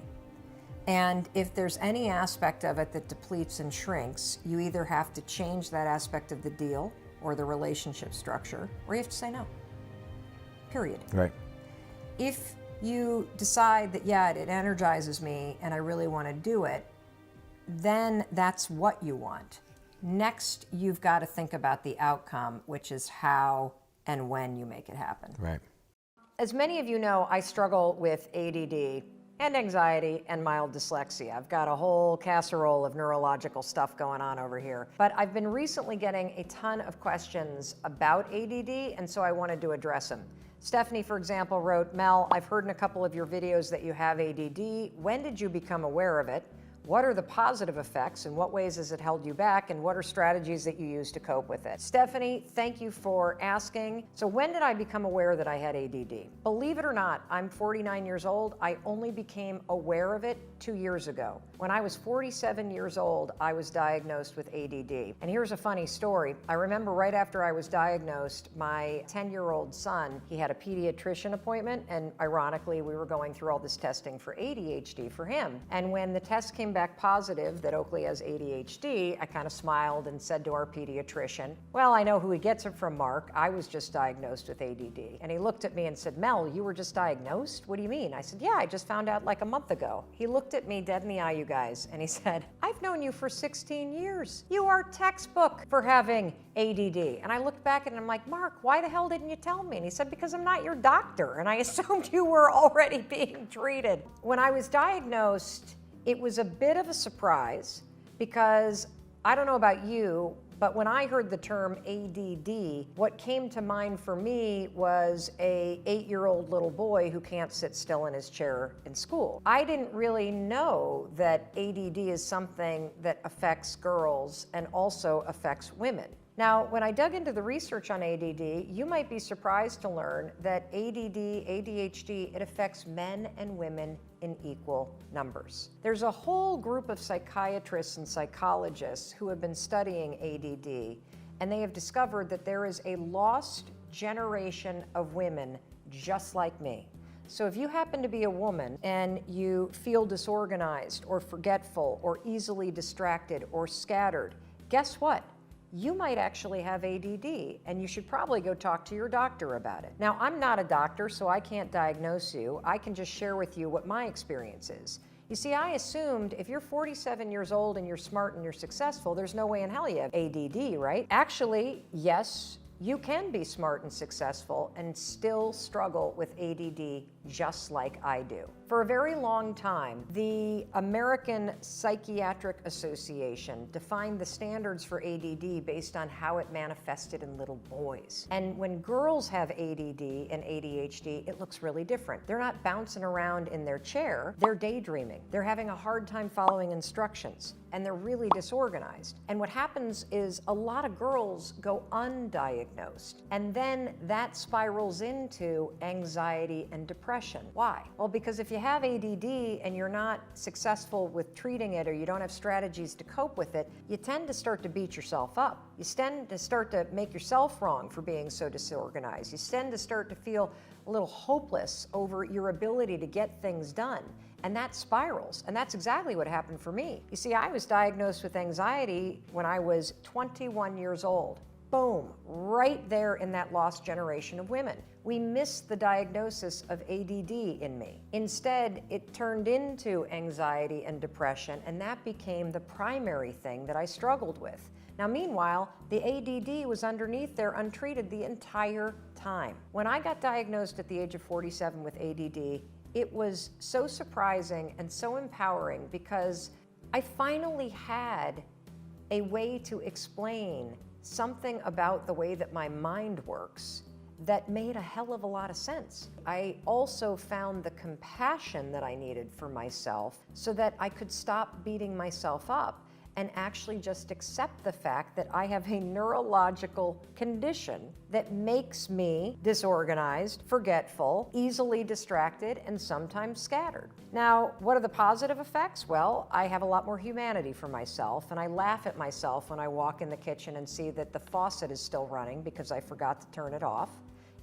And if there's any aspect of it that depletes and shrinks, you either have to change that aspect of the deal or the relationship structure, or you have to say no. Period. Right. If you decide that, it energizes me and I really want to do it, then that's what you want. Next, you've got to think about the outcome, which is how and when you make it happen. Right. As many of you know, I struggle with ADD and anxiety and mild dyslexia. I've got a whole casserole of neurological stuff going on over here. But I've been recently getting a ton of questions about ADD, and so I wanted to address them. Stephanie, for example, wrote, Mel, I've heard in a couple of your videos that you have ADD. When did you become aware of it? What are the positive effects? In what ways has it held you back? And what are strategies that you use to cope with it? Stephanie, thank you for asking. So when did I become aware that I had ADD? Believe it or not, I'm 49 years old. I only became aware of it 2 years ago. When I was 47 years old, I was diagnosed with ADD. And here's a funny story. I remember right after I was diagnosed, my 10-year-old son, he had a pediatrician appointment, and ironically, we were going through all this testing for ADHD for him. And when the test came back positive that Oakley has ADHD, I kind of smiled and said to our pediatrician, well, I know who he gets it from, Mark. I was just diagnosed with ADD. And he looked at me and said, Mel, you were just diagnosed? What do you mean? I said, yeah, I just found out like a month ago. He looked at me dead in the eye, you guys, and he said, I've known you for 16 years. You are textbook for having ADD. And I looked back at him and I'm like, Mark, why the hell didn't you tell me? And he said, because I'm not your doctor. And I assumed you were already being treated. When I was diagnosed, it was a bit of a surprise because I don't know about you, but when I heard the term ADD, what came to mind for me was a 8-year-old little boy who can't sit still in his chair in school. I didn't really know that ADD is something that affects girls and also affects women. Now, when I dug into the research on ADD, you might be surprised to learn that ADD, ADHD, it affects men and women in equal numbers. There's a whole group of psychiatrists and psychologists who have been studying ADD, and they have discovered that there is a lost generation of women just like me. So if you happen to be a woman and you feel disorganized or forgetful or easily distracted or scattered, guess what? You might actually have ADD, and you should probably go talk to your doctor about it. Now, I'm not a doctor, so I can't diagnose you. I can just share with you what my experience is. You see, I assumed if you're 47 years old and you're smart and you're successful, there's no way in hell you have ADD, right? Actually, yes, you can be smart and successful and still struggle with ADD just like I do. For a very long time, the American Psychiatric Association defined the standards for ADD based on how it manifested in little boys. And when girls have ADD and ADHD, it looks really different. They're not bouncing around in their chair, they're daydreaming. They're having a hard time following instructions, and they're really disorganized. And what happens is a lot of girls go undiagnosed, and then that spirals into anxiety and depression. Why? Well, because if you have ADD and you're not successful with treating it, or you don't have strategies to cope with it, you tend to start to beat yourself up. You tend to start to make yourself wrong for being so disorganized. You tend to start to feel a little hopeless over your ability to get things done. And that spirals. And that's exactly what happened for me. You see, I was diagnosed with anxiety when I was 21 years old. Boom, right there in that lost generation of women. We missed the diagnosis of ADD in me. Instead, it turned into anxiety and depression, and that became the primary thing that I struggled with. Now, meanwhile, the ADD was underneath there untreated the entire time. When I got diagnosed at the age of 47 with ADD, it was so surprising and so empowering because I finally had a way to explain something about the way that my mind works that made a hell of a lot of sense. I also found the compassion that I needed for myself so that I could stop beating myself up and actually just accept the fact that I have a neurological condition that makes me disorganized, forgetful, easily distracted, and sometimes scattered. Now, what are the positive effects? Well, I have a lot more humanity for myself, and I laugh at myself when I walk in the kitchen and see that the faucet is still running because I forgot to turn it off,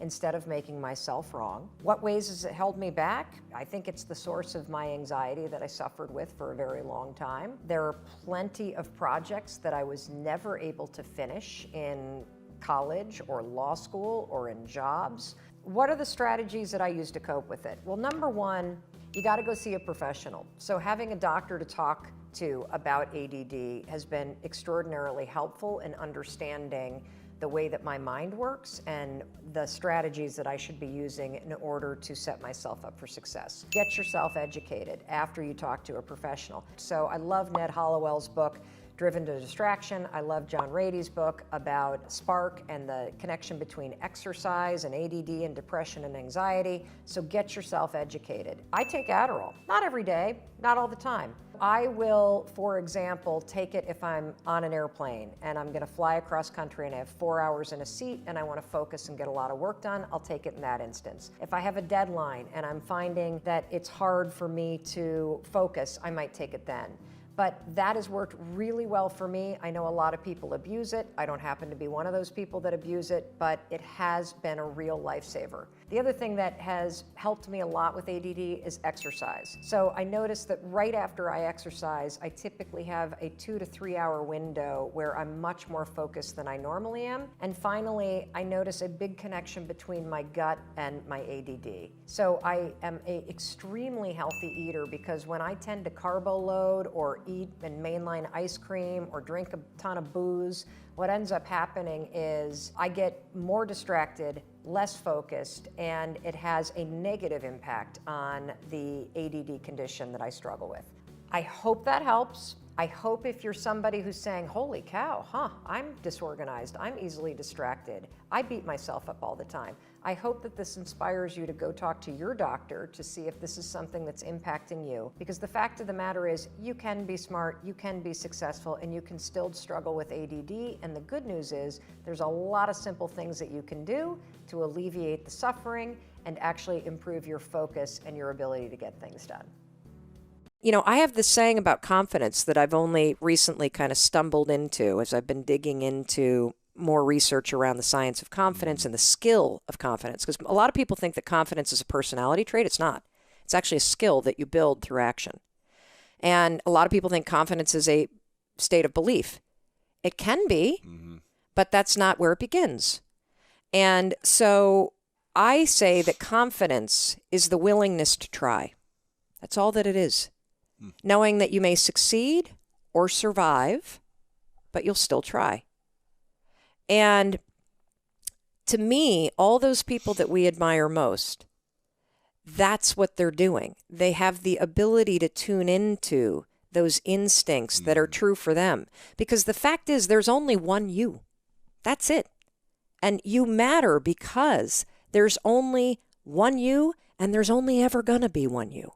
instead of making myself wrong. What ways has it held me back? I think it's the source of my anxiety that I suffered with for a very long time. There are plenty of projects that I was never able to finish in college or law school or in jobs. What are the strategies that I use to cope with it? Well, number one, you gotta go see a professional. So having a doctor to talk to about ADD has been extraordinarily helpful in understanding the way that my mind works and the strategies that I should be using in order to set myself up for success. Get yourself educated after you talk to a professional. So I love Ned Hollowell's book, Driven to Distraction. I love John Rady's book about Spark and the connection between exercise and ADD and depression and anxiety. So get yourself educated. I take Adderall, not every day, not all the time. I will, for example, take it if I'm on an airplane and I'm gonna fly across country and I have 4 hours in a seat and I wanna focus and get a lot of work done, I'll take it in that instance. If I have a deadline and I'm finding that it's hard for me to focus, I might take it then. But that has worked really well for me. I know a lot of people abuse it. I don't happen to be one of those people that abuse it, but it has been a real lifesaver. The other thing that has helped me a lot with ADD is exercise. So I noticed that right after I exercise, I typically have a 2 to 3 hour window where I'm much more focused than I normally am. And finally, I notice a big connection between my gut and my ADD. So I am an extremely healthy eater because when I tend to carbo load or eat and mainline ice cream or drink a ton of booze, what ends up happening is I get more distracted, less focused, and it has a negative impact on the ADD condition that I struggle with. I hope that helps. I hope if you're somebody who's saying, holy cow, I'm disorganized, I'm easily distracted, I beat myself up all the time. I hope that this inspires you to go talk to your doctor to see if this is something that's impacting you. Because the fact of the matter is, you can be smart, you can be successful, and you can still struggle with ADD. And the good news is, there's a lot of simple things that you can do to alleviate the suffering and actually improve your focus and your ability to get things done. You know, I have this saying about confidence that I've only recently kind of stumbled into as I've been digging into more research around the science of confidence and the skill of confidence. Because a lot of people think that confidence is a personality trait. It's not. It's actually a skill that you build through action. And a lot of people think confidence is a state of belief. It can be, but that's not where it begins. And so I say that confidence is the willingness to try. That's all that it is. Knowing that you may succeed or survive, but you'll still try. And to me, all those people that we admire most, that's what they're doing. They have the ability to tune into those instincts that are true for them. Because the fact is, there's only one you. That's it. And you matter because there's only one you, and there's only ever going to be one you.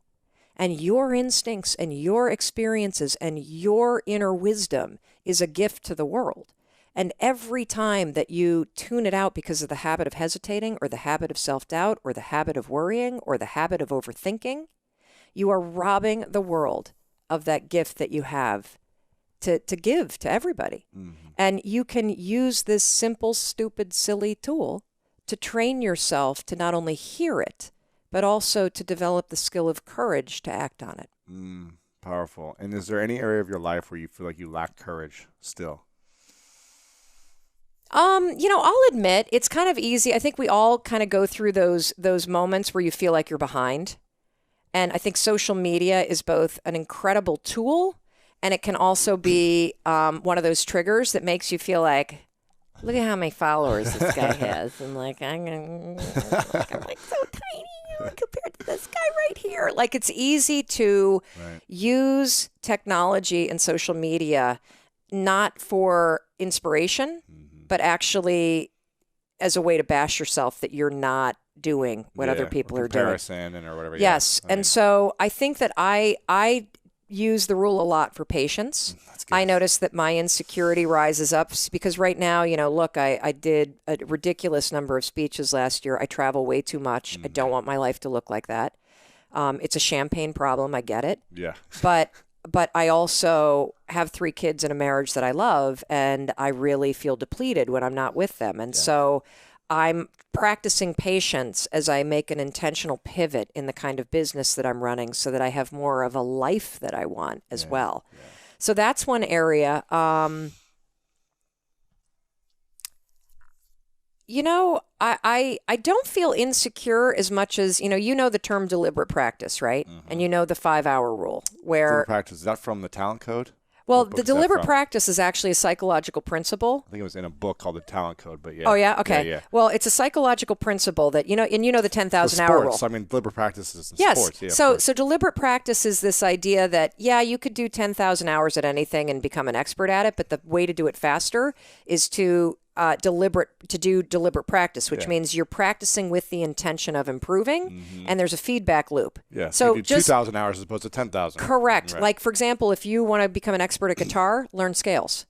And your instincts and your experiences and your inner wisdom is a gift to the world. And every time that you tune it out because of the habit of hesitating or the habit of self-doubt or the habit of worrying or the habit of overthinking, you are robbing the world of that gift that you have to give to everybody. And you can use this simple, stupid, silly tool to train yourself to not only hear it, but also to develop the skill of courage to act on it. Powerful. And is there any area of your life where you feel like you lack courage still? You know, I'll admit it's kind of easy. I think we all kind of go through those moments where you feel like you're behind. And I think social media is both an incredible tool, and it can also be one of those triggers that makes you feel like, look at how many followers this guy has. And like, I'm like so tiny compared to this guy right here. Like, it's easy to use technology and social media not for inspiration, but actually as a way to bash yourself that you're not doing what other people are doing. Comparison and or whatever. Yes. And so I think that I use the rule a lot for patience. I notice that my insecurity rises up because right now, you know, look, I did a ridiculous number of speeches last year. I travel way too much. I don't want my life to look like that. It's a champagne problem. I get it. Yeah. But I also have 3 kids in a marriage that I love, and I really feel depleted when I'm not with them. And so I'm practicing patience as I make an intentional pivot in the kind of business that I'm running so that I have more of a life that I want as well. Yeah. So that's one area. You know, I don't feel insecure as much as, you know the term deliberate practice, right? And you know the 5-hour rule where... Deliberate practice, is that from the Talent Code? Well, the deliberate practice is actually a psychological principle. I think it was in a book called The Talent Code, but yeah. Oh, yeah? Okay. Yeah. Well, it's a psychological principle that, and you know the 10,000-hour rule. I mean, deliberate practice is in sports. Yes. So deliberate practice is this idea that, you could do 10,000 hours at anything and become an expert at it, but the way to do it faster is to do deliberate practice, which means you're practicing with the intention of improving, and there's a feedback loop. Yeah. So you do 2,000 hours as opposed to 10,000. Correct. Right. Like, for example, if you want to become an expert at guitar, learn scales.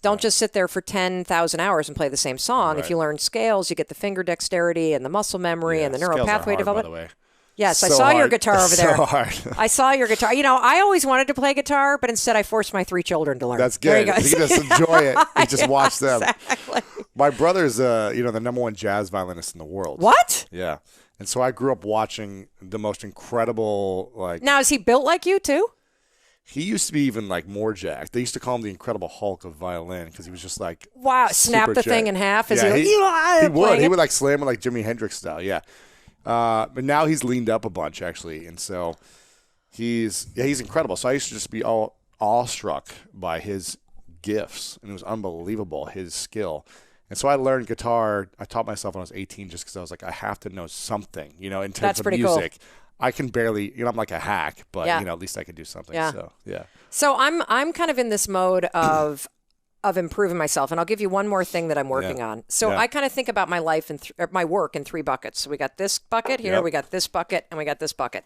Don't just sit there for 10,000 hours and play the same song. Right. If you learn scales, you get the finger dexterity and the muscle memory and the neural pathway development. By the way. Yes, I saw your guitar over there. So hard. I saw your guitar. I always wanted to play guitar, but instead I forced my 3 children to learn. That's good. You can just enjoy it. You just watch them. Exactly. My brother's, the number 1 jazz violinist in the world. What? Yeah. And so I grew up watching the most incredible, Now, is he built like you, too? He used to be even, more jacked. They used to call him the Incredible Hulk of violin because he was just wow, snap the thing in half as he would. He would, slam it like Jimi Hendrix style, yeah. But now he's leaned up a bunch, actually, and so he's incredible. So I used to just be all awestruck by his gifts, and it was unbelievable, his skill. And so I learned guitar. I taught myself when I was 18 just because I was like, I have to know something, in terms of music. Cool. I can barely, I'm like a hack, but Yeah. at least I can do something. Yeah. So yeah. So I'm kind of in this mode of improving myself, and I'll give you one more thing that I'm working on. So I kind of think about my life and my work in 3 buckets. So we got this bucket here, we got this bucket, and we got this bucket.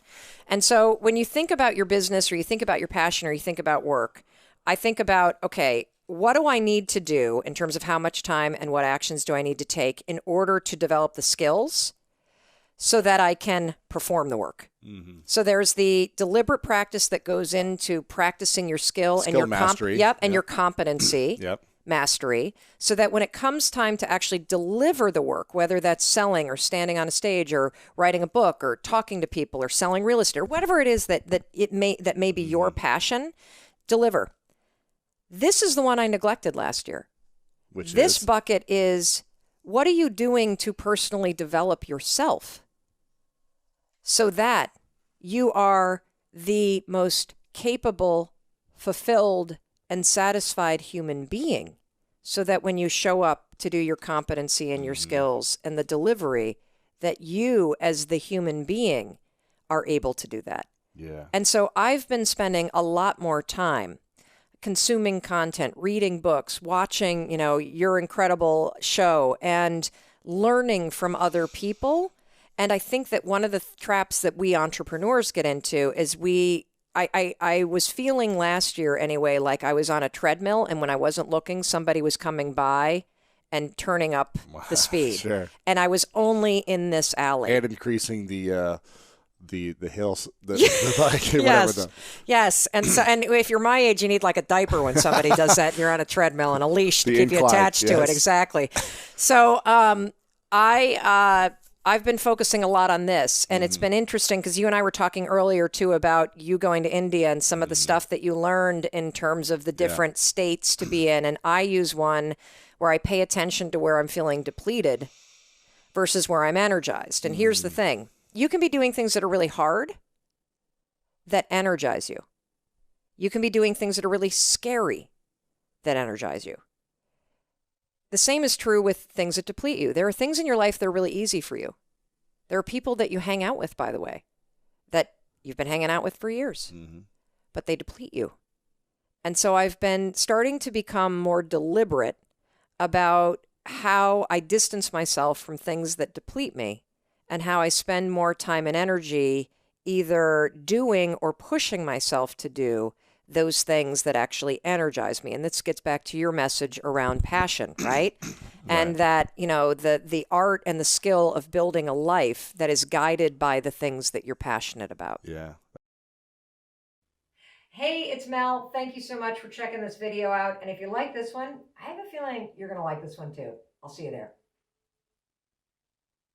And so when you think about your business, or you think about your passion, or you think about work, I think about, okay, what do I need to do in terms of how much time and what actions do I need to take in order to develop the skills so that I can perform the work? Mm-hmm. So there's the deliberate practice that goes into practicing your skill and your mastery. And your competency mastery, so that when it comes time to actually deliver the work, whether that's selling or standing on a stage or writing a book or talking to people or selling real estate or whatever it is that may be your passion, deliver. This is the one I neglected last year. This bucket is, what are you doing to personally develop yourself so that you are the most capable, fulfilled, and satisfied human being, so that when you show up to do your competency and your skills and the delivery, that you as the human being are able to do that. Yeah. And so I've been spending a lot more time consuming content, reading books, watching, your incredible show, and learning from other people. And I think that one of the traps that we entrepreneurs get into is I was feeling last year anyway, like I was on a treadmill, and when I wasn't looking, somebody was coming by and turning up the speed. Sure. And I was only in this alley. And increasing the hills, whatever. Yes. And so, and if you're my age, you need like a diaper when somebody does that. You're on a treadmill and a leash to keep you attached to it. Exactly. So I've been focusing a lot on this, and it's been interesting because you and I were talking earlier too about you going to India and some of the stuff that you learned in terms of the different states to be in. And I use one where I pay attention to where I'm feeling depleted versus where I'm energized. And here's the thing. You can be doing things that are really hard that energize you. You can be doing things that are really scary that energize you. The same is true with things that deplete you. There are things in your life that are really easy for you. There are people that you hang out with, by the way, that you've been hanging out with for years, but they deplete you. And so I've been starting to become more deliberate about how I distance myself from things that deplete me, and how I spend more time and energy either doing or pushing myself to do those things that actually energize me. And this gets back to your message around passion, right? And that, the art and the skill of building a life that is guided by the things that you're passionate about. Yeah. Hey, it's Mel. Thank you so much for checking this video out. And if you like this one, I have a feeling you're going to like this one too. I'll see you there.